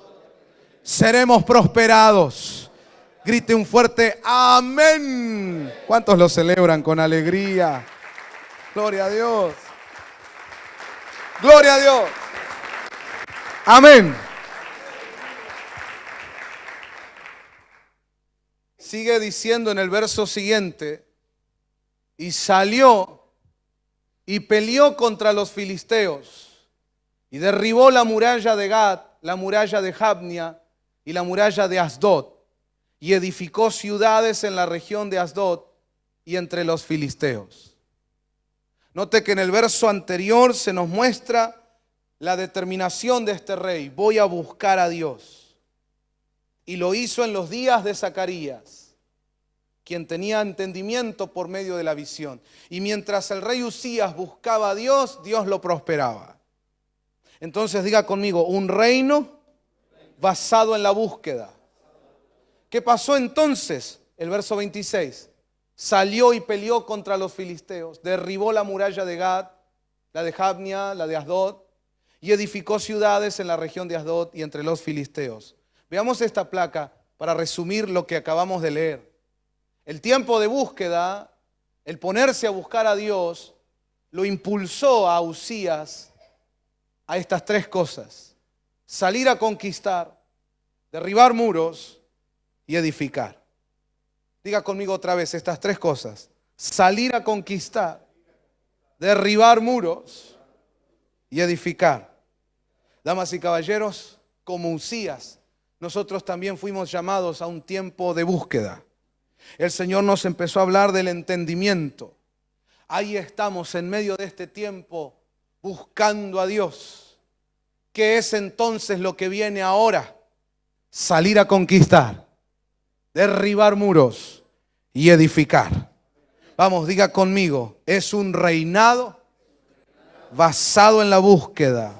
seremos prosperados. Grite un fuerte amén. ¿Cuántos lo celebran con alegría? Gloria a Dios. Gloria a Dios. Amén. Sigue diciendo en el verso siguiente, y salió y peleó contra los filisteos y derribó la muralla de Gat, la muralla de Jabnia y la muralla de Asdod, y edificó ciudades en la región de Asdod y entre los filisteos. Note que en el verso anterior se nos muestra la determinación de este rey. Voy a buscar a Dios. Y lo hizo en los días de Zacarías, quien tenía entendimiento por medio de la visión. Y mientras el rey Usías buscaba a Dios, Dios lo prosperaba. Entonces diga conmigo, un reino basado en la búsqueda. ¿Qué pasó entonces? El verso 26. Salió y peleó contra los filisteos, derribó la muralla de Gad, la de Jabnia, la de Asdod, y edificó ciudades en la región de Asdod y entre los filisteos. Veamos esta placa para resumir lo que acabamos de leer. El tiempo de búsqueda, el ponerse a buscar a Dios, lo impulsó a Usías a estas tres cosas: salir a conquistar, derribar muros y edificar. Diga conmigo otra vez estas tres cosas: salir a conquistar, derribar muros y edificar. Damas y caballeros, como Usías, nosotros también fuimos llamados a un tiempo de búsqueda. El Señor nos empezó a hablar del entendimiento. Ahí estamos en medio de este tiempo buscando a Dios. ¿Qué es entonces lo que viene ahora? Salir a conquistar, derribar muros y edificar. Vamos, diga conmigo, es un reinado basado en la búsqueda.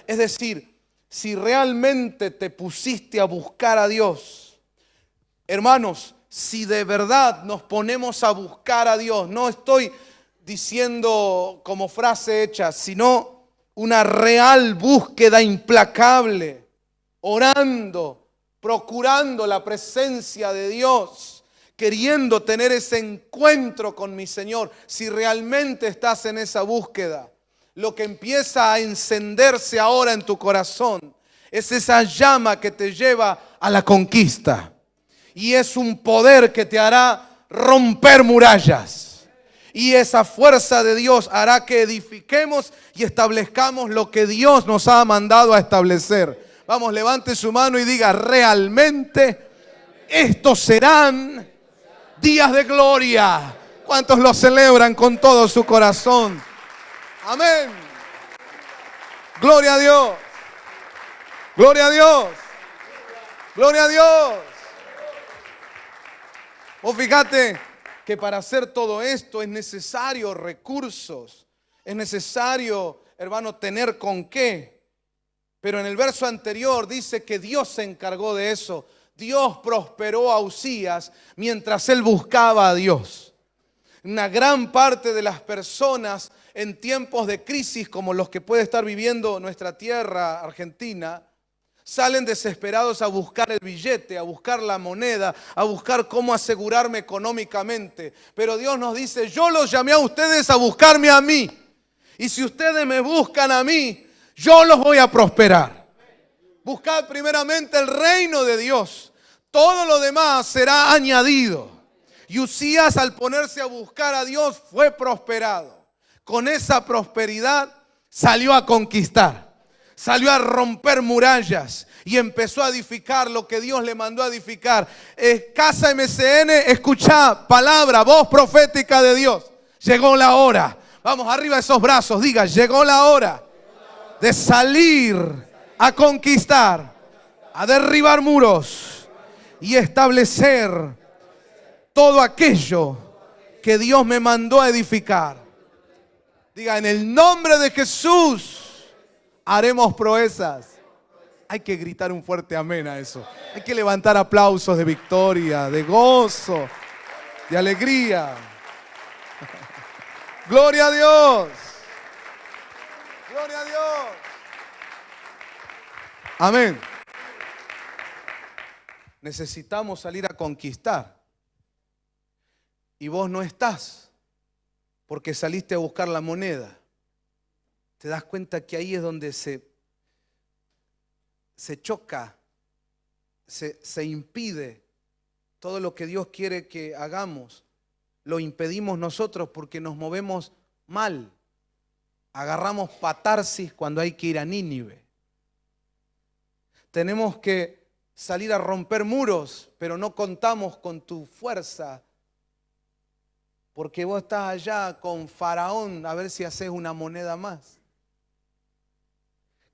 Es decir, si realmente te pusiste a buscar a Dios, hermanos, si de verdad nos ponemos a buscar a Dios, no estoy diciendo como frase hecha, sino una real búsqueda implacable, orando, procurando la presencia de Dios, queriendo tener ese encuentro con mi Señor. Si realmente estás en esa búsqueda, lo que empieza a encenderse ahora en tu corazón es esa llama que te lleva a la conquista. Y es un poder que te hará romper murallas. Y esa fuerza de Dios hará que edifiquemos y establezcamos lo que Dios nos ha mandado a establecer. Vamos, levante su mano y diga, realmente estos serán días de gloria. ¿Cuántos lo celebran con todo su corazón? Amén. Gloria a Dios. Gloria a Dios. Gloria a Dios. Fíjate que para hacer todo esto es necesario recursos. Es necesario, hermano, tener con qué. Pero en el verso anterior dice que Dios se encargó de eso. Dios prosperó a Usías mientras él buscaba a Dios. Una gran parte de las personas en tiempos de crisis como los que puede estar viviendo nuestra tierra, Argentina, Salen desesperados a buscar el billete, a buscar la moneda, a buscar cómo asegurarme económicamente. Pero Dios nos dice, yo los llamé a ustedes a buscarme a mí. Y si ustedes me buscan a mí, yo los voy a prosperar. Buscad primeramente el reino de Dios. Todo lo demás será añadido. Y Uzías, al ponerse a buscar a Dios, fue prosperado. Con esa prosperidad salió a conquistar. Salió a romper murallas y empezó a edificar lo que Dios le mandó a edificar. Casa MCN, escuchá, palabra, voz profética de Dios. Llegó la hora. Vamos, arriba esos brazos, diga, llegó la hora de salir a conquistar, a derribar muros y establecer todo aquello que Dios me mandó a edificar. Diga, en el nombre de Jesús haremos proezas. Hay que gritar un fuerte amén a eso. Hay que levantar aplausos de victoria, de gozo, de alegría. Gloria a Dios. Gloria a Dios. Amén. Necesitamos salir a conquistar. Y vos no estás porque saliste a buscar la moneda. Te das cuenta que ahí es donde se choca, se impide todo lo que Dios quiere que hagamos. Lo impedimos nosotros porque nos movemos mal. Agarramos patarsis cuando hay que ir a Nínive. Tenemos que salir a romper muros, pero no contamos con tu fuerza. Porque vos estás allá con Faraón a ver si haces una moneda más.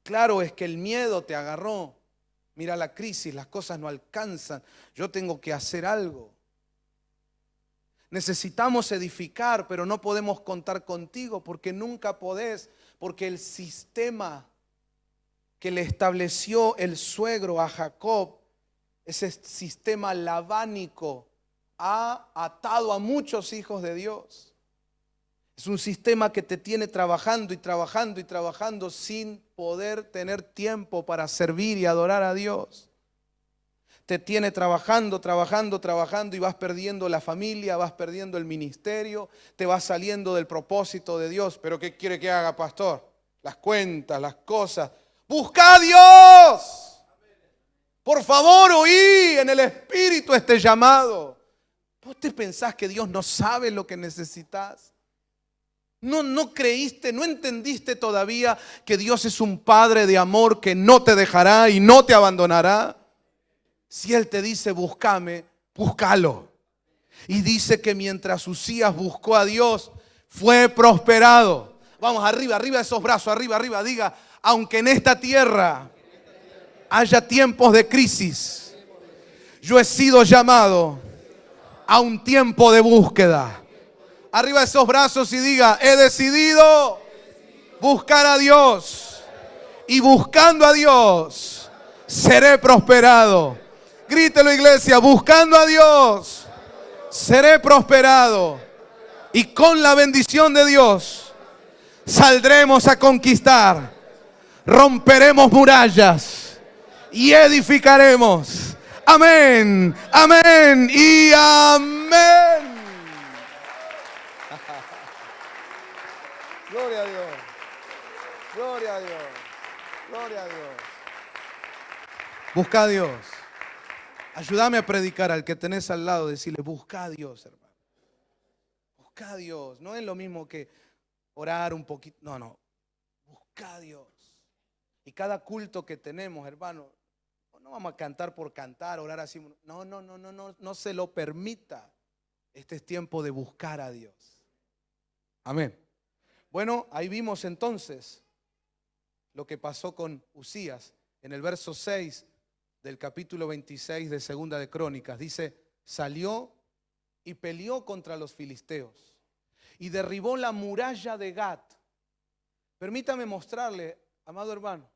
Claro, es que el miedo te agarró. Mira la crisis, las cosas no alcanzan. Yo tengo que hacer algo. Necesitamos edificar, pero no podemos contar contigo porque nunca podés. Porque el sistema que le estableció el suegro a Jacob, ese sistema labánico, ha atado a muchos hijos de Dios. Es un sistema que te tiene trabajando y trabajando y trabajando sin poder tener tiempo para servir y adorar a Dios. Te tiene trabajando, trabajando, trabajando y vas perdiendo la familia, vas perdiendo el ministerio, te vas saliendo del propósito de Dios. ¿Pero qué quiere que haga, pastor? Las cuentas, las cosas. ¡Busca a Dios! Por favor, oí en el Espíritu este llamado. ¿Vos te pensás que Dios no sabe lo que necesitas? No creíste, no entendiste todavía que Dios es un Padre de amor que no te dejará y no te abandonará. Si Él te dice búscame, búscalo. Y dice que mientras Uzías buscó a Dios, fue prosperado. Vamos, arriba, arriba esos brazos, arriba, arriba. Diga, aunque en esta tierra haya tiempos de crisis, yo he sido llamado a un tiempo de búsqueda. Arriba esos brazos y diga, he decidido buscar a Dios. Y buscando a Dios, seré prosperado. Grítelo, iglesia, buscando a Dios, seré prosperado. Y con la bendición de Dios, saldremos a conquistar. Romperemos murallas y edificaremos. Amén, amén y amén. Gloria a Dios, gloria a Dios, gloria a Dios. Busca a Dios. Ayúdame a predicar al que tenés al lado, decirle, busca a Dios, hermano. Busca a Dios. No es lo mismo que orar un poquito. No. Busca a Dios. Y cada culto que tenemos, hermano, no vamos a cantar por cantar, orar así. No se lo permita. Este es tiempo de buscar a Dios. Amén. Bueno, ahí vimos entonces lo que pasó con Uzías. En el verso 6 del capítulo 26 de Segunda de Crónicas, dice, salió y peleó contra los filisteos y derribó la muralla de Gat. Permítame mostrarle, amado hermano,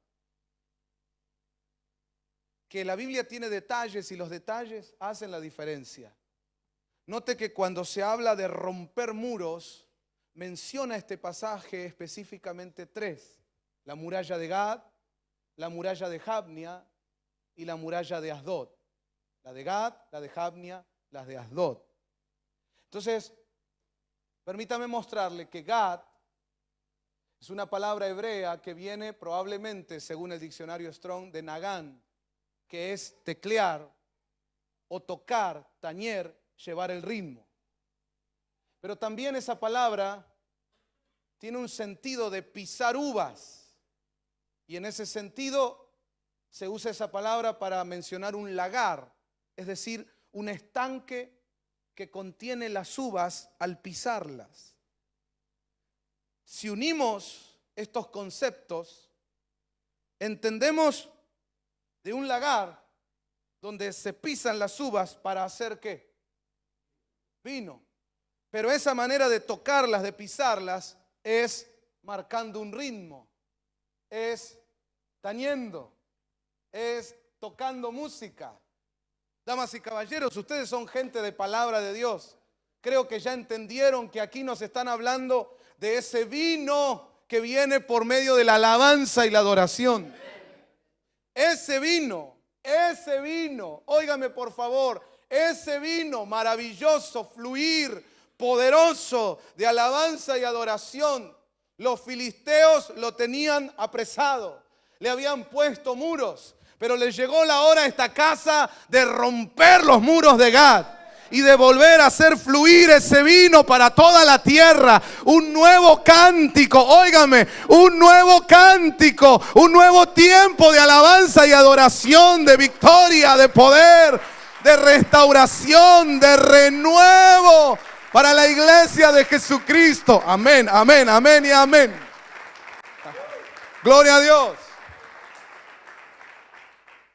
que la Biblia tiene detalles y los detalles hacen la diferencia. Note que cuando se habla de romper muros, menciona este pasaje específicamente tres: la muralla de Gad, la muralla de Jabnia y la muralla de Asdod. La de Gad, la de Jabnia, las de Asdod. Entonces, permítame mostrarle que Gad es una palabra hebrea que viene probablemente, según el diccionario Strong, de Nagán, que es teclear o tocar, tañer, llevar el ritmo. Pero también esa palabra tiene un sentido de pisar uvas. Y en ese sentido se usa esa palabra para mencionar un lagar, es decir, un estanque que contiene las uvas al pisarlas. Si unimos estos conceptos, entendemos de un lagar donde se pisan las uvas para hacer ¿qué? Vino. Pero esa manera de tocarlas, de pisarlas, es marcando un ritmo, es tañendo, es tocando música. Damas y caballeros, ustedes son gente de palabra de Dios. Creo que ya entendieron que aquí nos están hablando de ese vino que viene por medio de la alabanza y la adoración. Ese vino, óigame por favor, ese vino maravilloso, fluir, poderoso de alabanza y adoración. Los filisteos lo tenían apresado, le habían puesto muros, pero les llegó la hora a esta casa de romper los muros de Gad y de volver a hacer fluir ese vino para toda la tierra. Un nuevo cántico, óigame, un nuevo cántico, un nuevo tiempo de alabanza y adoración, de victoria, de poder, de restauración, de renuevo para la iglesia de Jesucristo. Amén, amén, amén y amén. Gloria a Dios.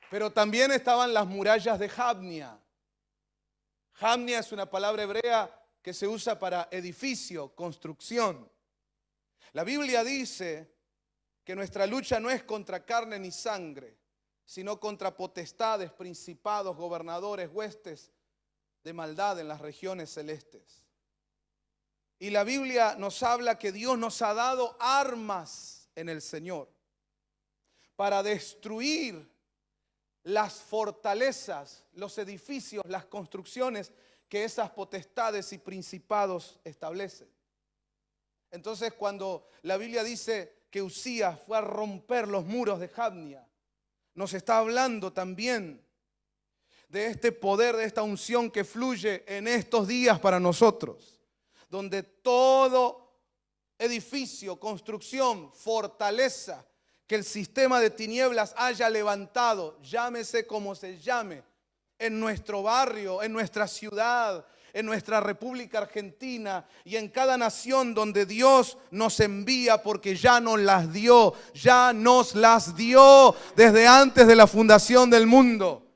Pero también estaban las murallas de Jabnia. Jabnia es una palabra hebrea que se usa para edificio, construcción. La Biblia dice que nuestra lucha no es contra carne ni sangre, sino contra potestades, principados, gobernadores, huestes de maldad en las regiones celestes. Y la Biblia nos habla que Dios nos ha dado armas en el Señor para destruir las fortalezas, los edificios, las construcciones que esas potestades y principados establecen. Entonces, cuando la Biblia dice que Usías fue a romper los muros de Jabnia, nos está hablando también de este poder, de esta unción que fluye en estos días para nosotros, donde todo edificio, construcción, fortaleza que el sistema de tinieblas haya levantado, llámese como se llame, en nuestro barrio, en nuestra ciudad, en nuestra República Argentina y en cada nación donde Dios nos envía, porque ya nos las dio desde antes de la fundación del mundo.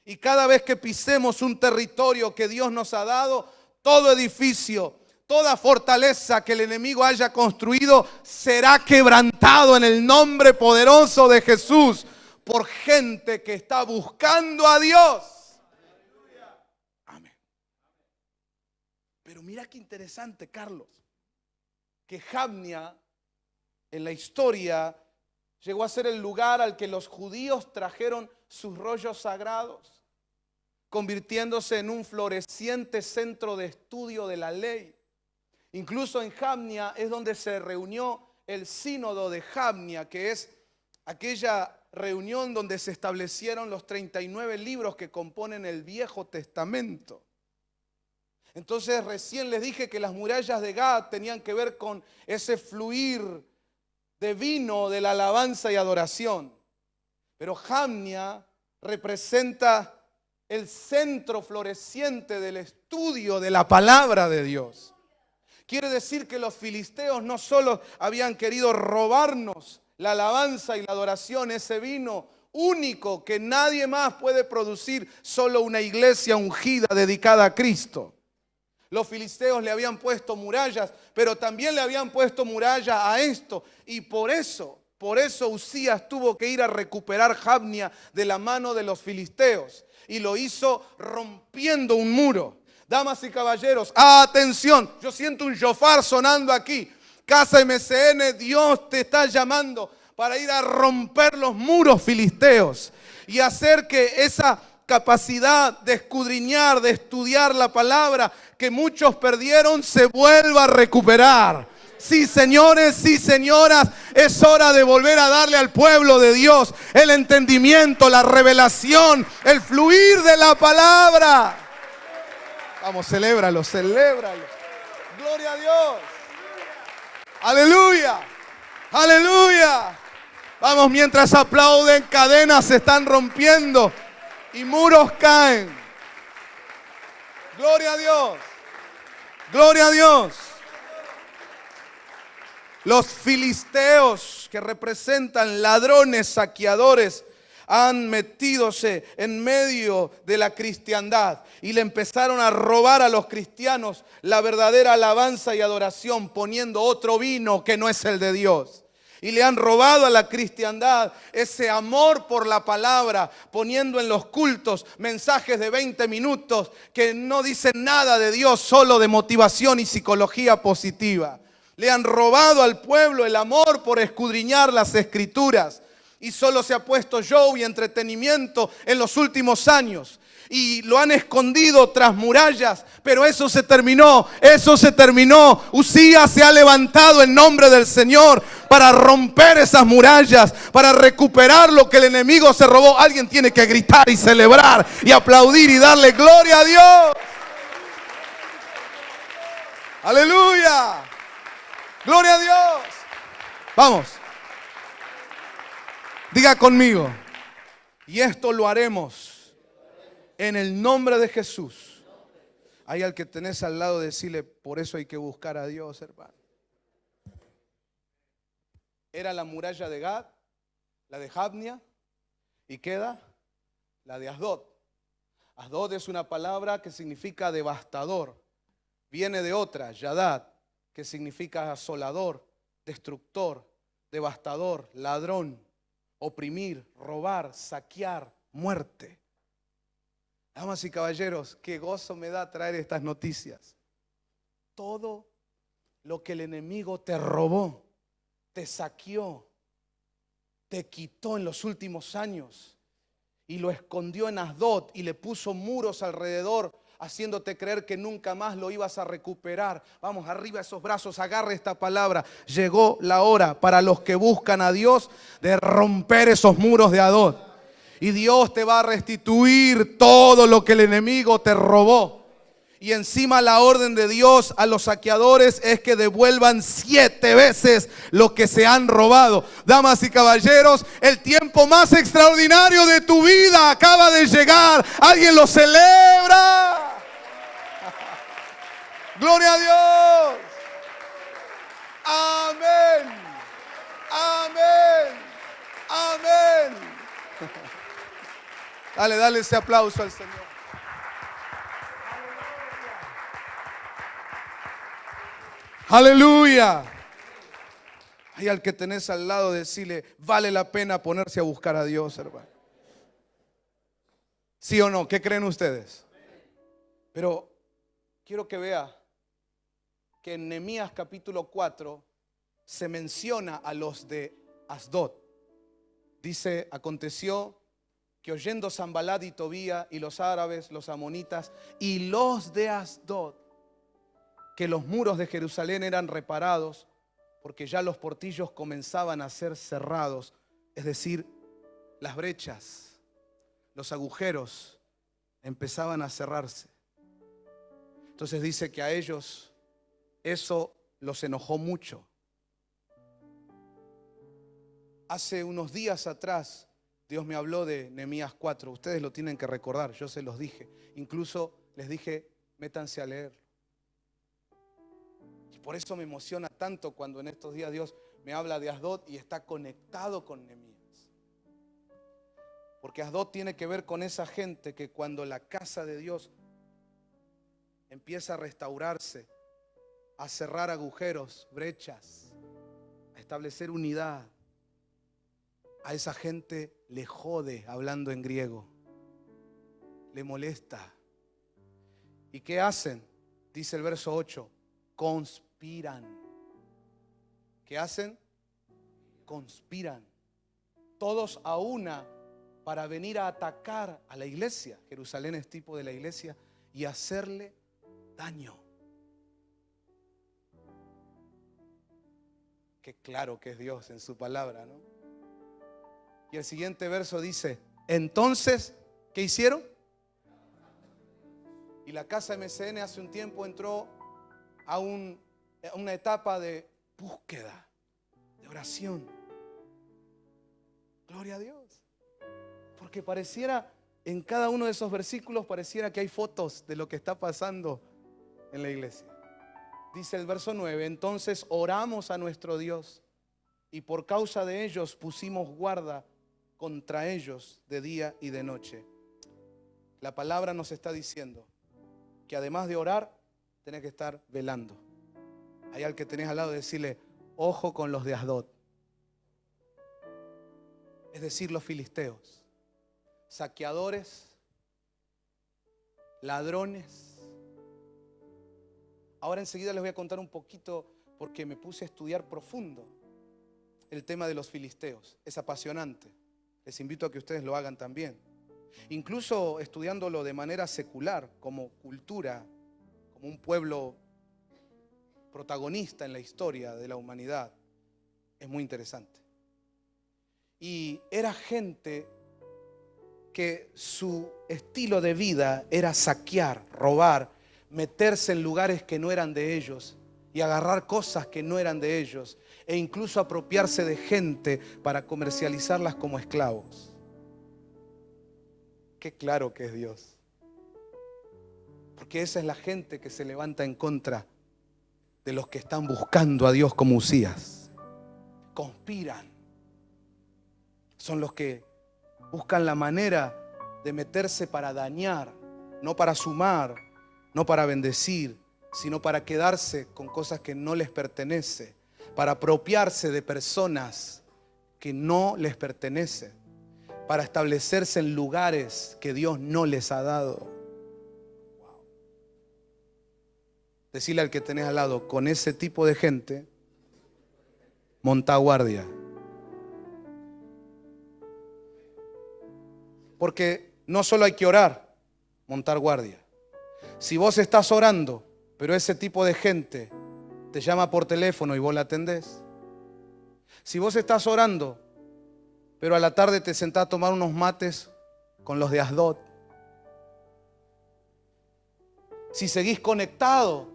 Y cada vez que pisemos un territorio que Dios nos ha dado, todo edificio, toda fortaleza que el enemigo haya construido será quebrantado en el nombre poderoso de Jesús por gente que está buscando a Dios. Amén. Pero mira qué interesante, Carlos, que Jabnia en la historia llegó a ser el lugar al que los judíos trajeron sus rollos sagrados, convirtiéndose en un floreciente centro de estudio de la ley. Incluso en Jabnia es donde se reunió el sínodo de Jabnia, que es aquella reunión donde se establecieron los 39 libros que componen el Viejo Testamento. Entonces recién les dije que las murallas de Gad tenían que ver con ese fluir de vino de la alabanza y adoración. Pero Jabnia representa el centro floreciente del estudio de la palabra de Dios. Quiere decir que los filisteos no solo habían querido robarnos la alabanza y la adoración, ese vino único que nadie más puede producir, solo una iglesia ungida dedicada a Cristo. Los filisteos le habían puesto murallas, pero también le habían puesto muralla a esto. Y por eso Usías tuvo que ir a recuperar Jabnia de la mano de los filisteos. Y lo hizo rompiendo un muro. Damas y caballeros, atención, yo siento un shofar sonando aquí. Casa MCN, Dios te está llamando para ir a romper los muros filisteos y hacer que esa capacidad de escudriñar, de estudiar la palabra que muchos perdieron, se vuelva a recuperar. Sí, señores, sí, señoras, es hora de volver a darle al pueblo de Dios el entendimiento, la revelación, el fluir de la palabra. Vamos, celébralo, celébralo. Gloria a Dios. Aleluya, aleluya. Vamos, mientras aplauden, cadenas se están rompiendo y muros caen. Gloria a Dios. Gloria a Dios. Los filisteos, que representan ladrones, saqueadores, han metídose en medio de la cristiandad y le empezaron a robar a los cristianos la verdadera alabanza y adoración, poniendo otro vino que no es el de Dios. Y le han robado a la cristiandad ese amor por la palabra, poniendo en los cultos mensajes de 20 minutos que no dicen nada de Dios, solo de motivación y psicología positiva. Le han robado al pueblo el amor por escudriñar las escrituras. Y solo se ha puesto show y entretenimiento en los últimos años. Y lo han escondido tras murallas. Pero eso se terminó, eso se terminó. Usías se ha levantado en nombre del Señor para romper esas murallas, para recuperar lo que el enemigo se robó. Alguien tiene que gritar y celebrar y aplaudir y darle gloria a Dios. Aleluya. Gloria a Dios. Vamos. Diga conmigo. Y esto lo haremos en el nombre de Jesús. Hay al que tenés al lado, decirle, por eso hay que buscar a Dios, hermano. Era la muralla de Gad, la de Jabnia, y queda la de Asdod. Asdod es una palabra que significa devastador. Viene de otra, Yadad, que significa asolador, destructor, devastador, ladrón, oprimir, robar, saquear, muerte. Damas y caballeros, qué gozo me da traer estas noticias. Todo lo que el enemigo te robó, te saqueó, te quitó en los últimos años y lo escondió en Asdod y le puso muros alrededor, haciéndote creer que nunca más lo ibas a recuperar. Vamos, arriba esos brazos, agarre esta palabra. Llegó la hora para los que buscan a Dios de romper esos muros de Asdod. Y Dios te va a restituir todo lo que el enemigo te robó. Y encima la orden de Dios a los saqueadores es que devuelvan 7 veces lo que se han robado. Damas y caballeros, el tiempo más extraordinario de tu vida acaba de llegar. ¿Alguien lo celebra? Gloria a Dios. Amén. Amén. Amén. Dale ese aplauso al Señor. Aleluya. Hay al que tenés al lado, decirle, vale la pena ponerse a buscar a Dios, hermano. ¿Sí o no? ¿Qué creen ustedes? Pero quiero que vea que en Nehemías capítulo 4 se menciona a los de Asdod. Dice, aconteció que oyendo Sanbalat y Tobía y los árabes, los amonitas y los de Asdod, que los muros de Jerusalén eran reparados, porque ya los portillos comenzaban a ser cerrados, es decir, las brechas, los agujeros empezaban a cerrarse. Entonces dice que a ellos eso los enojó mucho. Hace unos días atrás Dios me habló de Nehemías 4. Ustedes lo tienen que recordar, yo se los dije. Incluso les dije, métanse a leer. Y por eso me emociona tanto cuando en estos días Dios me habla de Asdod y está conectado con Nehemías. Porque Asdod tiene que ver con esa gente que cuando la casa de Dios empieza a restaurarse, a cerrar agujeros, brechas, a establecer unidad, a esa gente le jode, hablando en griego, le molesta. ¿Y qué hacen? Dice el verso 8, conspiran. ¿Qué hacen? conspiran, todos a una, para venir a atacar a la iglesia. Jerusalén es tipo de la iglesia, y hacerle daño. Qué claro que es Dios en su palabra, ¿no? Y el siguiente verso dice: entonces, ¿qué hicieron? Y la casa MCN hace un tiempo entró a una etapa de búsqueda, de oración. Gloria a Dios. Porque pareciera, en cada uno de esos versículos, pareciera que hay fotos de lo que está pasando en la iglesia. Dice el verso 9: entonces oramos a nuestro Dios, y por causa de ellos pusimos guarda contra ellos de día y de noche. La palabra nos está diciendo que además de orar, tenés que estar velando. Hay al que tenés al lado, decirle: ojo con los de Asdod. Es decir, los filisteos, saqueadores, ladrones. Ahora enseguida les voy a contar un poquito, porque me puse a estudiar profundo el tema de los filisteos. Es apasionante. Les invito a que ustedes lo hagan también. Incluso estudiándolo de manera secular, como cultura, como un pueblo protagonista en la historia de la humanidad, es muy interesante. Y era gente que su estilo de vida era saquear, robar, meterse en lugares que no eran de ellos y agarrar cosas que no eran de ellos, e incluso apropiarse de gente para comercializarlas como esclavos. Qué claro que es Dios. Porque esa es la gente que se levanta en contra de los que están buscando a Dios como Usías. Conspiran. Son los que buscan la manera de meterse para dañar, no para sumar, no para bendecir, sino para quedarse con cosas que no les pertenecen, para apropiarse de personas que no les pertenecen, para establecerse en lugares que Dios no les ha dado. Wow. Decirle al que tenés al lado: con ese tipo de gente, monta guardia. Porque no solo hay que orar, montar guardia. Si vos estás orando, pero ese tipo de gente te llama por teléfono y vos la atendés. Si vos estás orando, pero a la tarde te sentás a tomar unos mates con los de Asdod. Si seguís conectado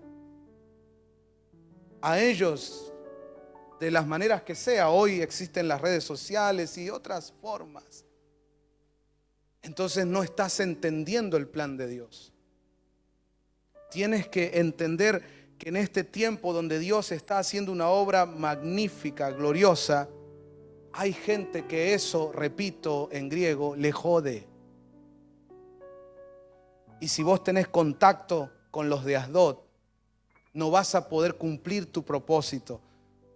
a ellos de las maneras que sea, hoy existen las redes sociales y otras formas, entonces no estás entendiendo el plan de Dios. Tienes que entender que en este tiempo donde Dios está haciendo una obra magnífica, gloriosa, hay gente que eso, repito en griego, le jode. Y si vos tenés contacto con los de Asdod, no vas a poder cumplir tu propósito,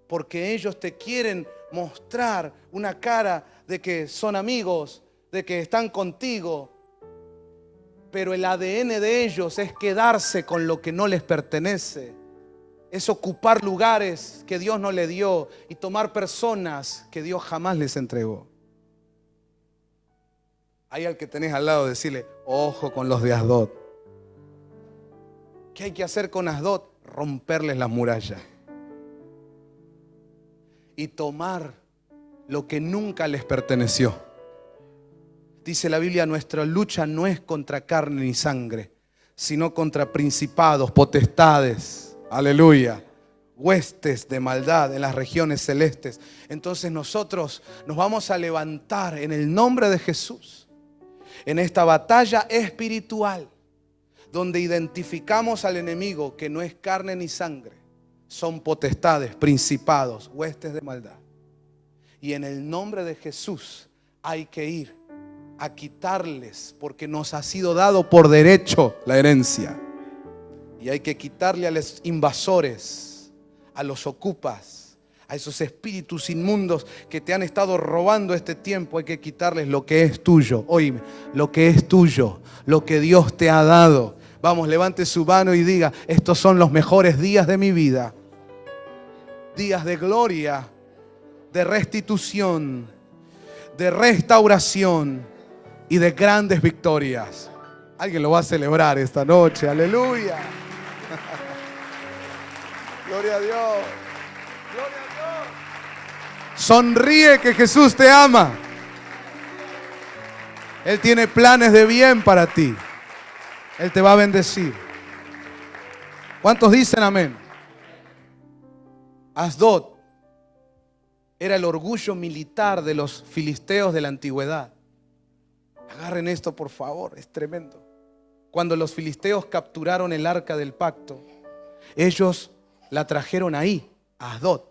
porque ellos te quieren mostrar una cara de que son amigos, de que están contigo, pero el ADN de ellos es quedarse con lo que no les pertenece. Es ocupar lugares que Dios no le dio y tomar personas que Dios jamás les entregó. Hay al que tenés al lado, decirle: ojo con los de Asdod. ¿Qué hay que hacer con Asdod? Romperles las murallas y tomar lo que nunca les perteneció. Dice la Biblia: nuestra lucha no es contra carne ni sangre, sino contra principados, potestades, aleluya, huestes de maldad en las regiones celestes. Entonces nosotros nos vamos a levantar en el nombre de Jesús en esta batalla espiritual, donde identificamos al enemigo que no es carne ni sangre, son potestades, principados, huestes de maldad. Y en el nombre de Jesús hay que ir a quitarles, porque nos ha sido dado por derecho la herencia. Y hay que quitarle a los invasores, a los ocupas, a esos espíritus inmundos que te han estado robando este tiempo. Hay que quitarles lo que es tuyo. Oíme, lo que es tuyo, lo que Dios te ha dado. Vamos, levante su mano y diga: estos son los mejores días de mi vida. Días de gloria, de restitución, de restauración y de grandes victorias. Alguien lo va a celebrar esta noche. Aleluya. Gloria a Dios. Gloria a Dios. Sonríe, que Jesús te ama. Él tiene planes de bien para ti. Él te va a bendecir. ¿Cuántos dicen amén? Asdod era el orgullo militar de los filisteos de la antigüedad. Agarren esto, por favor, es tremendo. Cuando los filisteos capturaron el arca del pacto, ellos la trajeron ahí, a Asdod,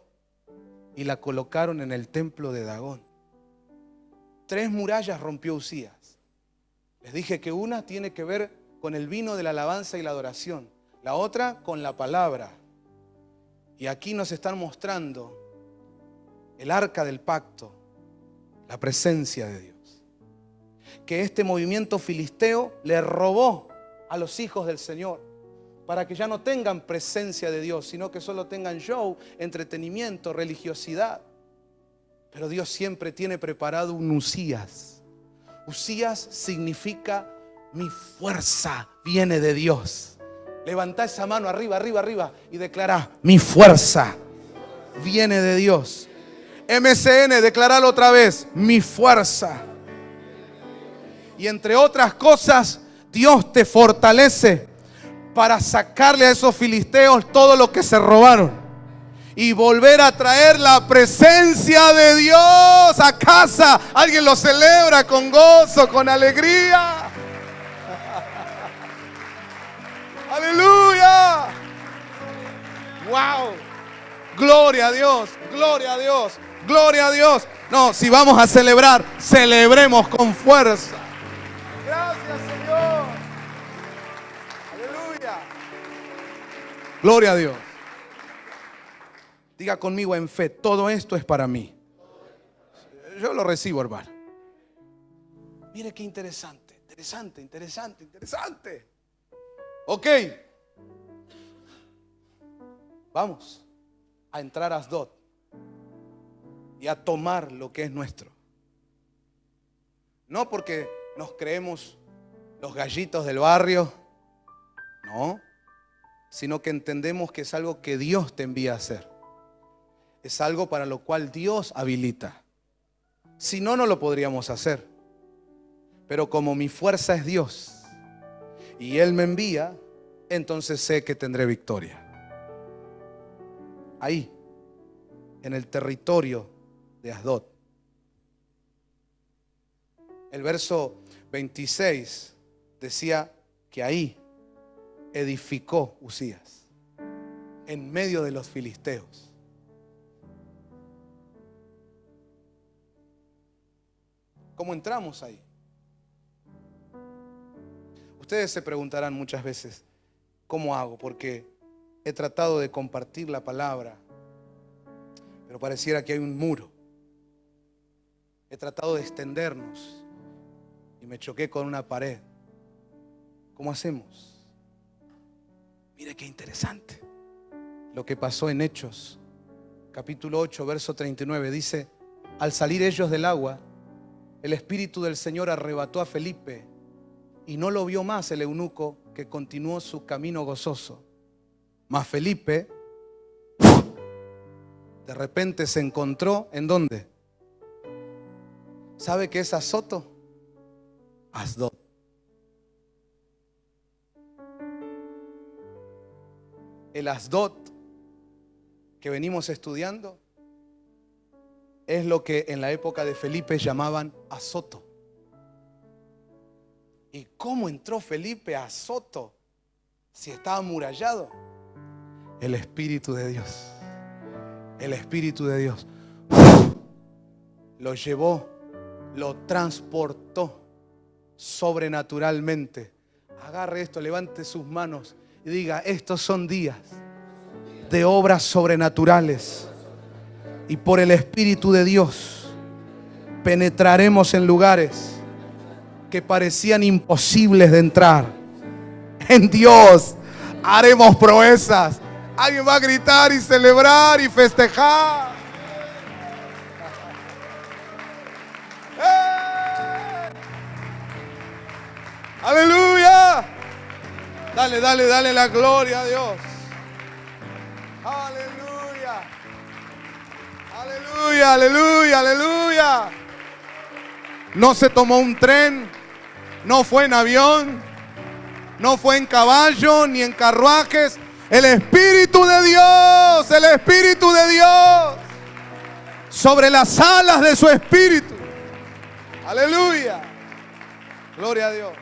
y la colocaron en el templo de Dagón. 3 murallas rompió Usías. Les dije que una tiene que ver con el vino de la alabanza y la adoración, la otra con la palabra. Y aquí nos están mostrando el arca del pacto, la presencia de Dios. Que este movimiento filisteo le robó a los hijos del Señor, para que ya no tengan presencia de Dios, sino que solo tengan show, entretenimiento, religiosidad. Pero Dios siempre tiene preparado un Usías. Usías significa mi fuerza viene de Dios. Levantá esa mano arriba, arriba, arriba y declará: mi fuerza viene de Dios. MCN, declaralo otra vez: mi fuerza. Y entre otras cosas, Dios te fortalece para sacarle a esos filisteos todo lo que se robaron y volver a traer la presencia de Dios a casa. Alguien lo celebra con gozo, con alegría. Aleluya. Wow. Gloria a Dios, gloria a Dios, gloria a Dios. No, si vamos a celebrar, celebremos con fuerza. Gracias, Señor. Aleluya. Gloria a Dios. Diga conmigo en fe: todo esto es para mí. Yo lo recibo, hermano. Mire qué interesante, interesante, interesante, interesante. Ok. Vamos a entrar a Asdod y a tomar lo que es nuestro. No porque nos creemos los gallitos del barrio, no, sino que entendemos que es algo que Dios te envía a hacer. Es algo para lo cual Dios habilita. Si no, no lo podríamos hacer. Pero como mi fuerza es Dios y Él me envía, entonces sé que tendré victoria. Ahí, en el territorio de Asdod. El verso 26 decía que ahí edificó Usías, en medio de los filisteos. ¿Cómo entramos ahí? Ustedes se preguntarán muchas veces: ¿cómo hago? Porque he tratado de compartir la palabra, pero pareciera que hay un muro. He tratado de extendernos y me choqué con una pared. ¿Cómo hacemos? Mire qué interesante lo que pasó en Hechos, capítulo 8, verso 39. Dice: al salir ellos del agua, el Espíritu del Señor arrebató a Felipe, y no lo vio más el eunuco, que continuó su camino gozoso. Mas Felipe de repente se encontró, ¿en dónde? ¿Sabe qué es Azoto? Asdod. El Asdod que venimos estudiando es lo que en la época de Felipe llamaban Azoto. ¿Y cómo entró Felipe a Azoto si estaba amurallado? El Espíritu de Dios. El Espíritu de Dios lo llevó, lo transportó sobrenaturalmente. Agarre esto, levante sus manos y diga: estos son días de obras sobrenaturales, y por el Espíritu de Dios penetraremos en lugares que parecían imposibles de entrar. En Dios haremos proezas. Alguien va a gritar y celebrar y festejar. Aleluya. Dale la gloria a Dios. Aleluya. Aleluya, aleluya, aleluya. No se tomó un tren, no fue en avión, no fue en caballo ni en carruajes. El Espíritu de Dios, el Espíritu de Dios, sobre las alas de su Espíritu. Aleluya. Gloria a Dios.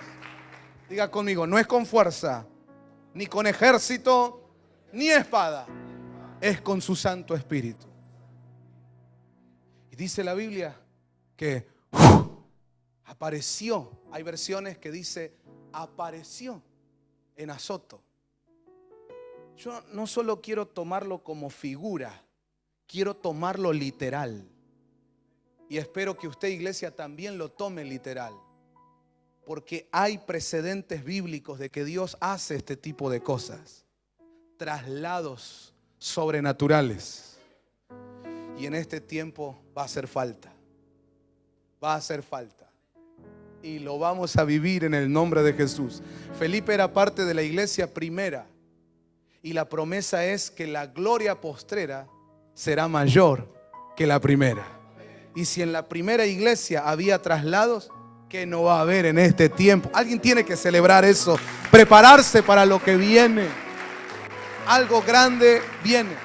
Diga conmigo, no es con fuerza, ni con ejército, ni espada. Es con su Santo Espíritu. Y dice la Biblia que apareció. Hay versiones que dice apareció en Azoto. Yo no solo quiero tomarlo como figura, quiero tomarlo literal. Y espero que usted, iglesia, también lo tome literal. Porque hay precedentes bíblicos de que Dios hace este tipo de cosas. Traslados sobrenaturales. Y en este tiempo va a hacer falta. Va a hacer falta. Y lo vamos a vivir en el nombre de Jesús. Felipe era parte de la iglesia primera. Y la promesa es que la gloria postrera será mayor que la primera. Y si en la primera iglesia había traslados, ¿qué no va a haber en este tiempo? Alguien tiene que celebrar eso. Prepararse para lo que viene. Algo grande viene.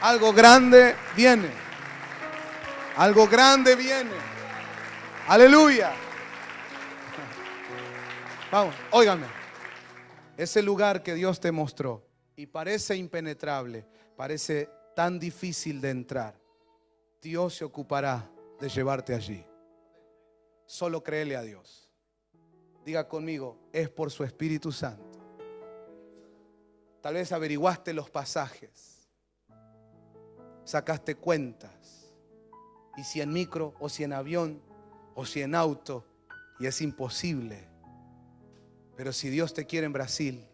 Algo grande viene. Algo grande viene. Aleluya. Vamos, óigame. Ese lugar que Dios te mostró y parece impenetrable, parece tan difícil de entrar, Dios se ocupará de llevarte allí. Solo créele a Dios. Diga conmigo, es por su Espíritu Santo. Tal vez averiguaste los pasajes, sacaste cuentas, y si en micro o si en avión o si en auto, y es imposible. Pero si Dios te quiere en Brasil,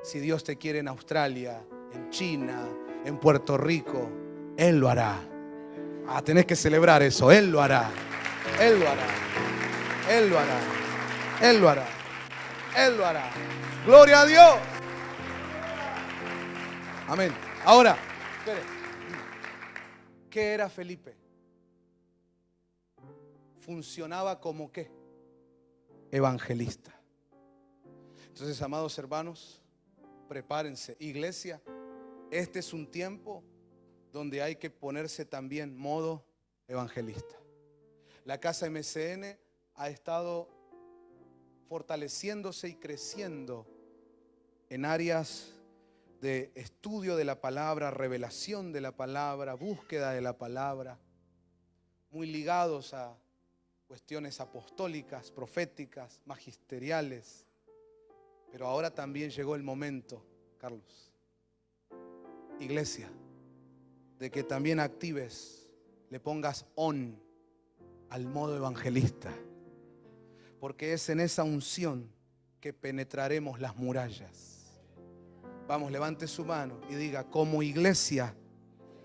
si Dios te quiere en Australia, en China, en Puerto Rico, Él lo hará. Tenés que celebrar eso. Él lo hará. Él lo hará. Él lo hará. Él lo hará. Él lo hará. Gloria a Dios. Amén. Ahora, espere. ¿Qué era Felipe? Funcionaba como ¿qué? Evangelista. Entonces, amados hermanos, prepárense. Iglesia, este es un tiempo donde hay que ponerse también modo evangelista. La casa MCN ha estado fortaleciéndose y creciendo en áreas de estudio de la palabra, revelación de la palabra, búsqueda de la palabra, muy ligados a cuestiones apostólicas, proféticas, magisteriales. Pero ahora también llegó el momento, Carlos, iglesia, de que también actives, le pongas on al modo evangelista. Porque es en esa unción que penetraremos las murallas. Vamos, levante su mano y diga, como iglesia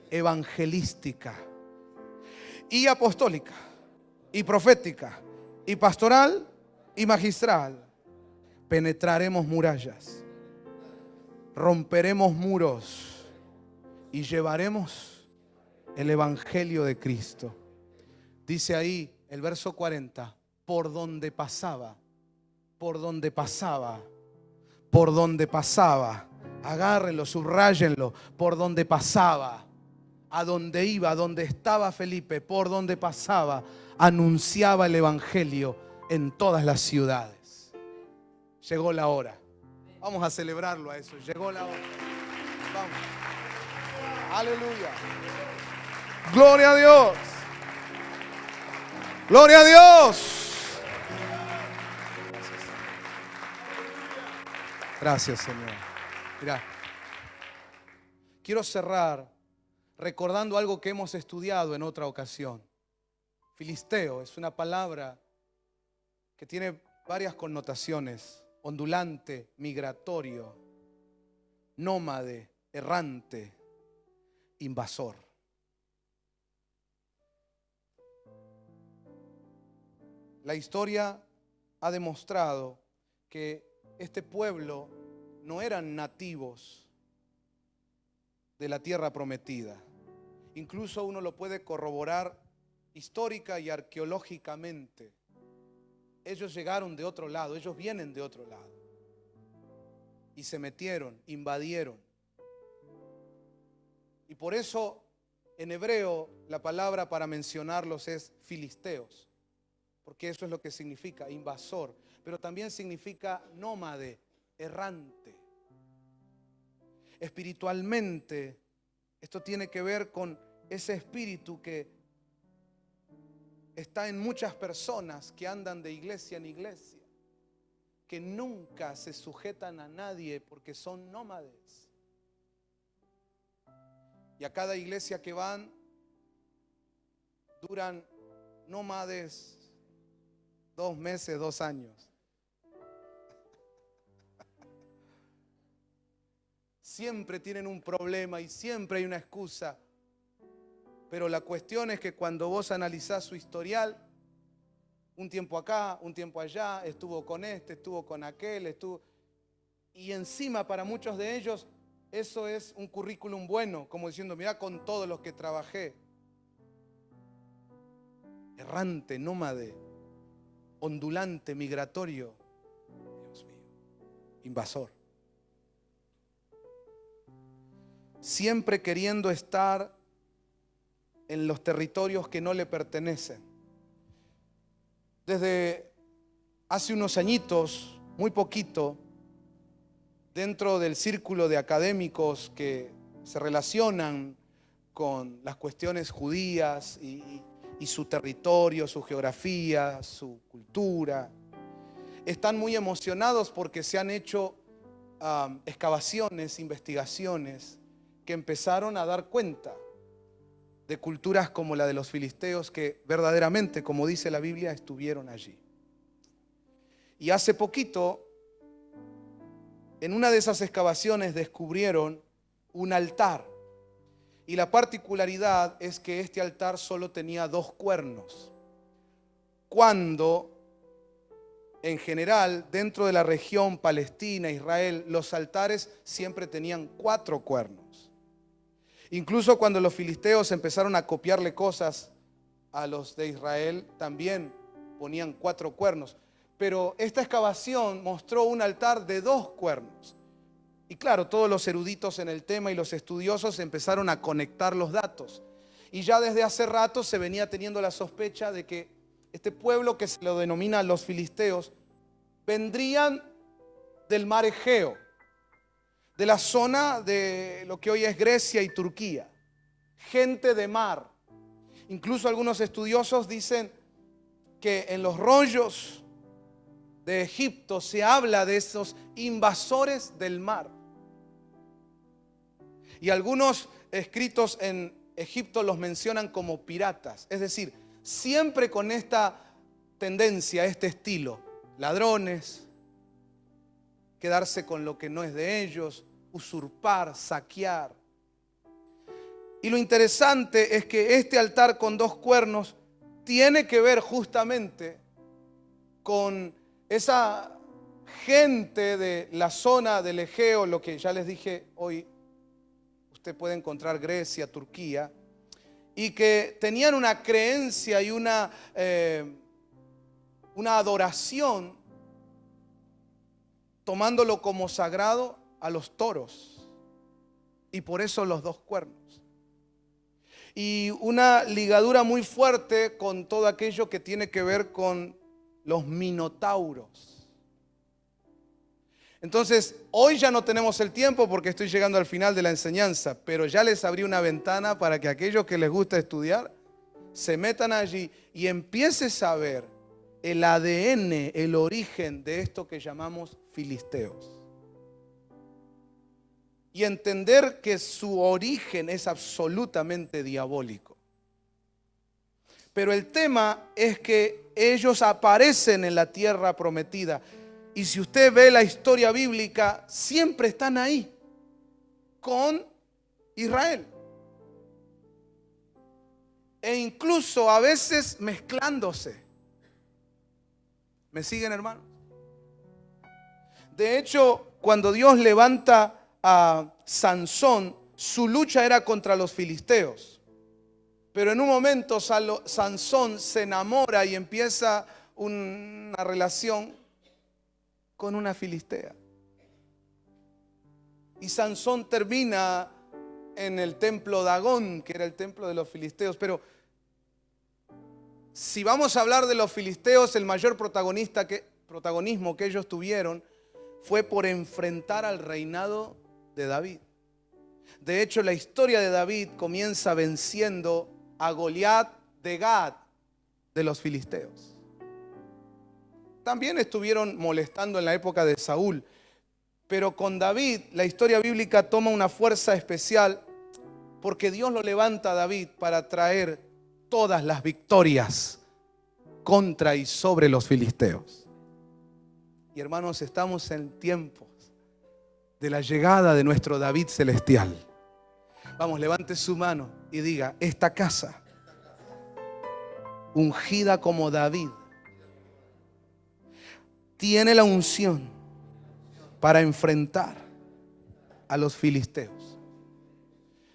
evangelística y apostólica y profética y pastoral y magistral, penetraremos murallas, romperemos muros y llevaremos el evangelio de Cristo. Dice ahí el verso 40, por donde pasaba, por donde pasaba, por donde pasaba. Agárrenlo, subrayenlo, por donde pasaba, a donde iba, a donde estaba Felipe, por donde pasaba, anunciaba el evangelio en todas las ciudades. Llegó la hora. Vamos a celebrarlo a eso. Llegó la hora. Vamos. Aleluya. Gloria a Dios. Gloria a Dios. Gracias, Señor. Mirá. Quiero cerrar recordando algo que hemos estudiado en otra ocasión. Filisteo es una palabra que tiene varias connotaciones. Ondulante, migratorio, nómade, errante, invasor. La historia ha demostrado que este pueblo no eran nativos de la tierra prometida. Incluso uno lo puede corroborar histórica y arqueológicamente. Ellos llegaron de otro lado, ellos vienen de otro lado. Y se metieron, invadieron. Y por eso en hebreo la palabra para mencionarlos es filisteos, porque eso es lo que significa, invasor, pero también significa nómade, errante. Espiritualmente, esto tiene que ver con ese espíritu que está en muchas personas que andan de iglesia en iglesia, que nunca se sujetan a nadie porque son nómades. Y a cada iglesia que van, duran nómades 2 meses, 2 años. Siempre tienen un problema y siempre hay una excusa. Pero la cuestión es que cuando vos analizás su historial, un tiempo acá, un tiempo allá, estuvo con este, estuvo con aquel, y encima para muchos de ellos eso es un currículum bueno, como diciendo, mirá con todos los que trabajé. Errante, nómade, ondulante, migratorio. Dios mío, invasor. Siempre queriendo estar en los territorios que no le pertenecen. Desde hace unos añitos, muy poquito, dentro del círculo de académicos que se relacionan con las cuestiones judías y su territorio, su geografía, su cultura, están muy emocionados porque se han hecho excavaciones, investigaciones que empezaron a dar cuenta de culturas como la de los filisteos que verdaderamente, como dice la Biblia, estuvieron allí. Y hace poquito, en una de esas excavaciones descubrieron un altar. Y la particularidad es que este altar solo tenía 2 cuernos. Cuando, en general, dentro de la región Palestina, Israel, los altares siempre tenían 4 cuernos. Incluso cuando los filisteos empezaron a copiarle cosas a los de Israel, también ponían 4 cuernos. Pero esta excavación mostró un altar de 2 cuernos. Y claro, todos los eruditos en el tema y los estudiosos empezaron a conectar los datos. Y ya desde hace rato se venía teniendo la sospecha de que este pueblo que se lo denomina los filisteos vendrían del mar Egeo, de la zona de lo que hoy es Grecia y Turquía, gente de mar. Incluso algunos estudiosos dicen que en los rollos de Egipto se habla de esos invasores del mar. Y algunos escritos en Egipto los mencionan como piratas, es decir, siempre con esta tendencia, este estilo, ladrones, quedarse con lo que no es de ellos, usurpar, saquear. Y lo interesante es que este altar con 2 cuernos tiene que ver justamente con esa gente de la zona del Egeo, lo que ya les dije hoy, usted puede encontrar Grecia, Turquía, y que tenían una creencia y una adoración, tomándolo como sagrado a los toros, y por eso los 2 cuernos. Y una ligadura muy fuerte con todo aquello que tiene que ver con los minotauros. Entonces, hoy ya no tenemos el tiempo porque estoy llegando al final de la enseñanza, pero ya les abrí una ventana para que aquellos que les gusta estudiar se metan allí y empieces a ver el ADN, el origen de esto que llamamos filisteos. Y entender que su origen es absolutamente diabólico. Pero el tema es que ellos aparecen en la tierra prometida. Y si usted ve la historia bíblica, siempre están ahí, con Israel. E incluso a veces mezclándose ¿Me siguen, hermanos? De hecho, cuando Dios levanta a Sansón, su lucha era contra los filisteos. Pero en un momento Sansón se enamora y empieza una relación con una filistea. Y Sansón termina en el templo Dagón, que era el templo de los filisteos. Pero si vamos a hablar de los filisteos, el mayor protagonismo que ellos tuvieron fue por enfrentar al reinado de David. De hecho, la historia de David comienza venciendo a Goliat de Gat, de los filisteos. También estuvieron molestando en la época de Saúl, pero con David la historia bíblica toma una fuerza especial porque Dios lo levanta a David para traer todas las victorias contra y sobre los filisteos. Y hermanos, estamos en tiempos de la llegada de nuestro David celestial. Vamos, levante su mano y diga: esta casa, ungida como David, tiene la unción para enfrentar a los filisteos.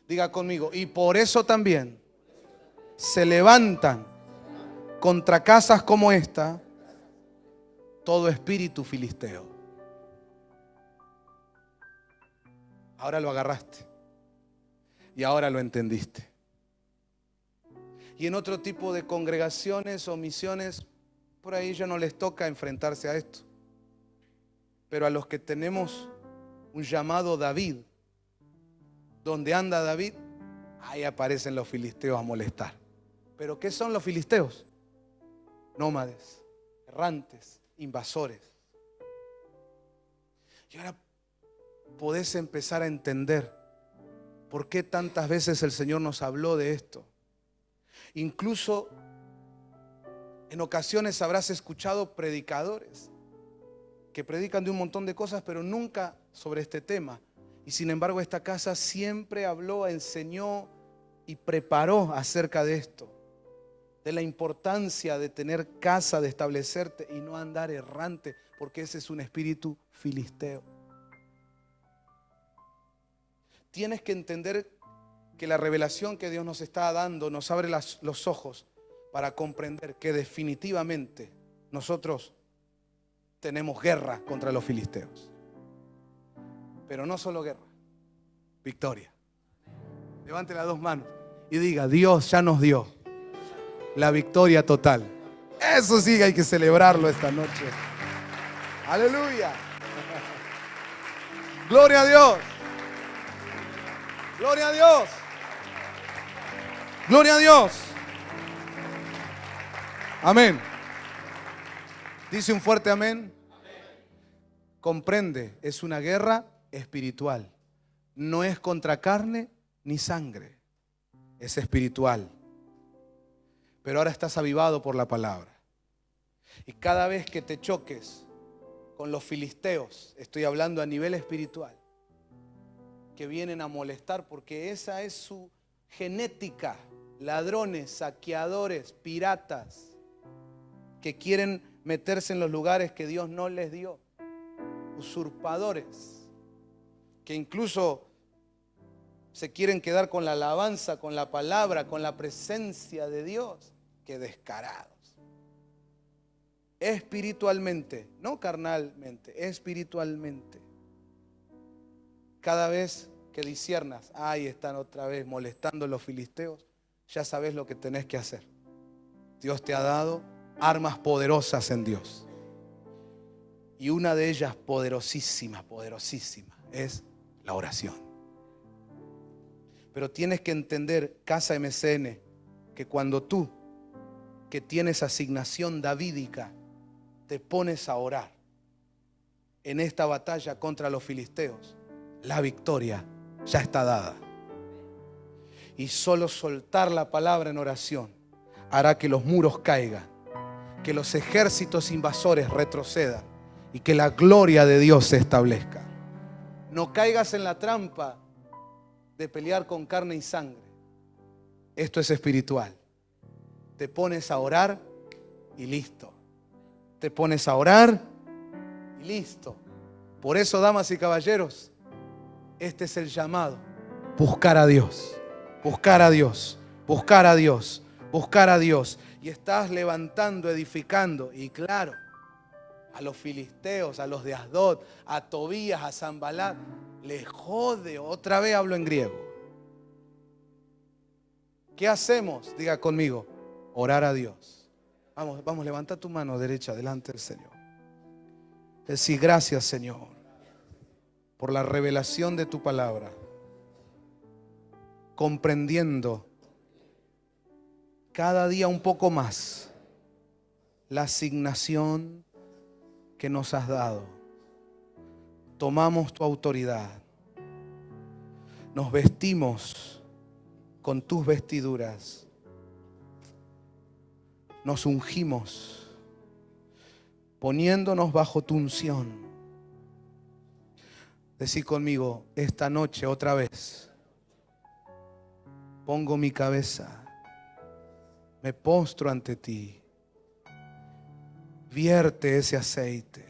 Diga conmigo: y por eso también se levantan contra casas como esta todo espíritu filisteo. Ahora lo agarraste y ahora lo entendiste. Y en otro tipo de congregaciones o misiones, por ahí ya no les toca enfrentarse a esto. Pero a los que tenemos un llamado David, donde anda David, ahí aparecen los filisteos a molestar. ¿Pero qué son los filisteos? Nómades, errantes, invasores. Y ahora podés empezar a entender por qué tantas veces el Señor nos habló de esto. Incluso en ocasiones habrás escuchado predicadores que predican de un montón de cosas, pero nunca sobre este tema. Y sin embargo, esta casa siempre habló, enseñó y preparó acerca de esto, de la importancia de tener casa, de establecerte y no andar errante, porque ese es un espíritu filisteo. Tienes que entender que la revelación que Dios nos está dando nos abre los ojos para comprender que definitivamente nosotros tenemos guerra contra los filisteos. Pero no solo guerra, victoria. Levante las dos manos y diga: Dios ya nos dio la victoria total. Eso sí que hay que celebrarlo esta noche. Aleluya. Gloria a Dios. Gloria a Dios. Gloria a Dios. Amén. Dice un fuerte amén. Comprende, es una guerra espiritual. No es contra carne ni sangre. Es espiritual. Pero ahora estás avivado por la palabra. Y cada vez que te choques con los filisteos, estoy hablando a nivel espiritual, que vienen a molestar porque esa es su genética. Ladrones, saqueadores, piratas, que quieren meterse en los lugares que Dios no les dio. Usurpadores, que incluso se quieren quedar con la alabanza, con la palabra, con la presencia de Dios. ¡Qué descarados! Espiritualmente, no carnalmente, espiritualmente. Cada vez que disciernas, ahí están otra vez molestando los filisteos, ya sabes lo que tenés que hacer. Dios te ha dado armas poderosas en Dios. Y una de ellas poderosísima, poderosísima, es la oración. Pero tienes que entender, Casa MCN, que cuando tú, que tienes asignación davídica, te pones a orar en esta batalla contra los filisteos, la victoria ya está dada. Y solo soltar la palabra en oración hará que los muros caigan, que los ejércitos invasores retrocedan y que la gloria de Dios se establezca. No caigas en la trampa de pelear con carne y sangre. Esto es espiritual. Te pones a orar y listo. te pones a orar y listo. Por eso, damas y caballeros, este es el llamado. Buscar a Dios, buscar a Dios, buscar a Dios, buscar a Dios. Y estás levantando, edificando. Y claro, a los filisteos, a los de Asdod, a Tobías, a Sanbalat, les jode. Otra vez hablo en griego. ¿Qué hacemos? Diga conmigo, orar a Dios. Vamos, levanta tu mano derecha delante del Señor. Decir gracias, Señor, por la revelación de tu palabra, comprendiendo cada día un poco más la asignación que nos has dado. Tomamos tu autoridad, nos vestimos con tus vestiduras, nos ungimos poniéndonos bajo tu unción. Decí conmigo, esta noche otra vez pongo mi cabeza, me postro ante ti. Vierte ese aceite,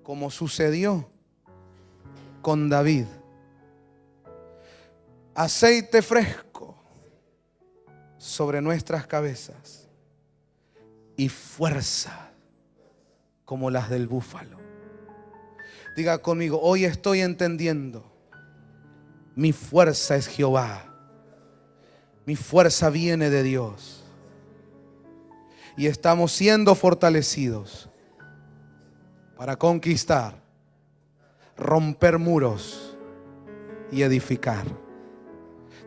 como sucedió con David. Aceite fresco sobre nuestras cabezas y fuerza como las del búfalo. Diga conmigo, hoy estoy entendiendo, mi fuerza es Jehová, mi fuerza viene de Dios. Y estamos siendo fortalecidos para conquistar, romper muros y edificar.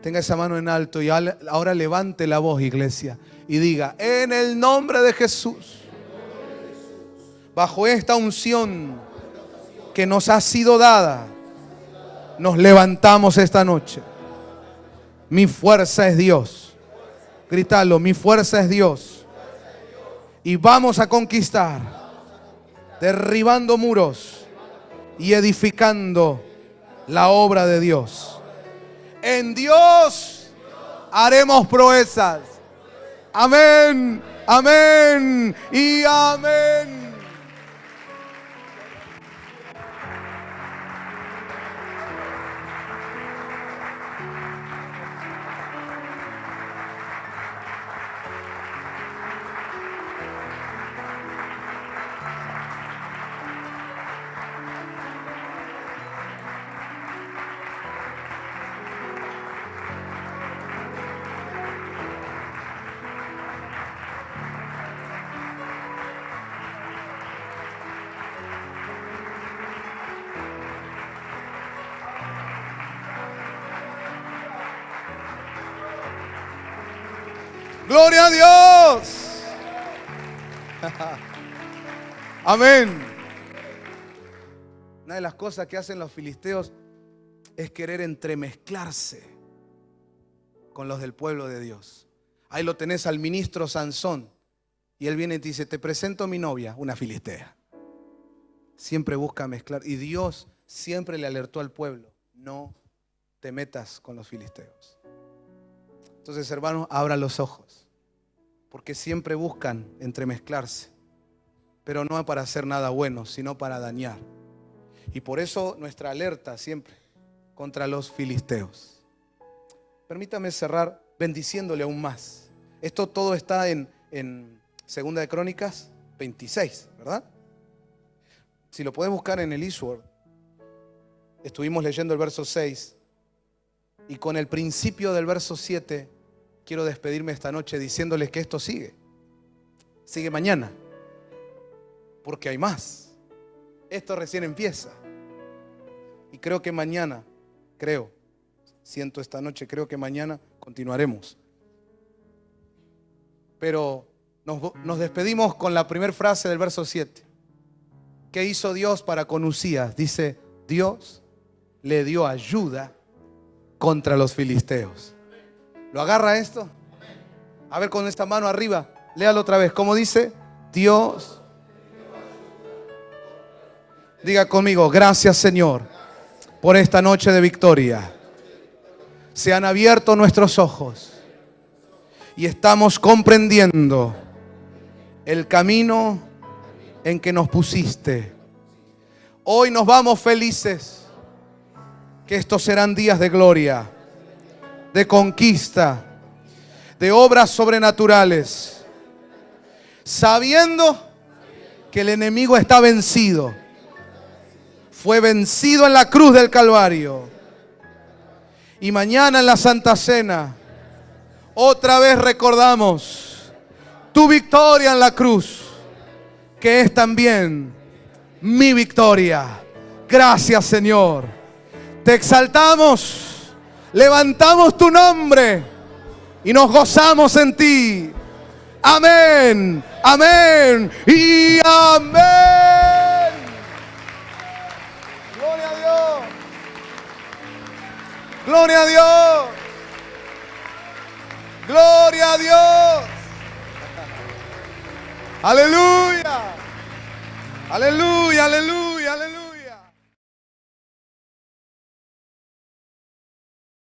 Tenga esa mano en alto y ahora levante la voz, iglesia, y diga, en el nombre de Jesús, bajo esta unción que nos ha sido dada, nos levantamos esta noche. Mi fuerza es Dios. Grítalo, mi fuerza es Dios. Y vamos a conquistar, derribando muros y edificando la obra de Dios. En Dios haremos proezas. Amén, amén y amén. ¡Gloria a Dios! Amén. Una de las cosas que hacen los filisteos es querer entremezclarse con los del pueblo de Dios. Ahí lo tenés al ministro Sansón. Y él viene y te dice, te presento a mi novia, una filistea. Siempre busca mezclar. Y Dios siempre le alertó al pueblo, no te metas con los filisteos. Entonces, hermanos, abra los ojos, porque siempre buscan entremezclarse, pero no para hacer nada bueno, sino para dañar. Y por eso nuestra alerta siempre contra los filisteos. Permítame cerrar bendiciéndole aún más. Esto todo está en 2 de Crónicas 26, ¿verdad? Si lo puedes buscar en el eSword. Estuvimos leyendo el verso 6. Y con el principio del verso 7 quiero despedirme esta noche diciéndoles que esto sigue. Sigue mañana. Porque hay más. Esto recién empieza. Y creo que mañana, siento esta noche, creo que mañana continuaremos. Pero nos despedimos con la primera frase del verso 7. ¿Qué hizo Dios para con Uzías? Dice, Dios le dio ayuda contra los filisteos. ¿Lo agarra esto? A ver, con esta mano arriba, léalo otra vez. ¿Cómo dice? Dios. Diga conmigo, gracias Señor por esta noche de victoria. Se han abierto nuestros ojos y estamos comprendiendo el camino en que nos pusiste. Hoy nos vamos felices, que estos serán días de gloria, de conquista, de obras sobrenaturales, sabiendo que el enemigo está vencido. Fue vencido en la cruz del Calvario. Y mañana en la Santa Cena, otra vez recordamos tu victoria en la cruz, que es también mi victoria. Gracias, Señor. Te exaltamos, levantamos tu nombre y nos gozamos en ti. Amén, amén y amén. Gloria a Dios. Gloria a Dios. Gloria a Dios. Aleluya. Aleluya, aleluya, aleluya.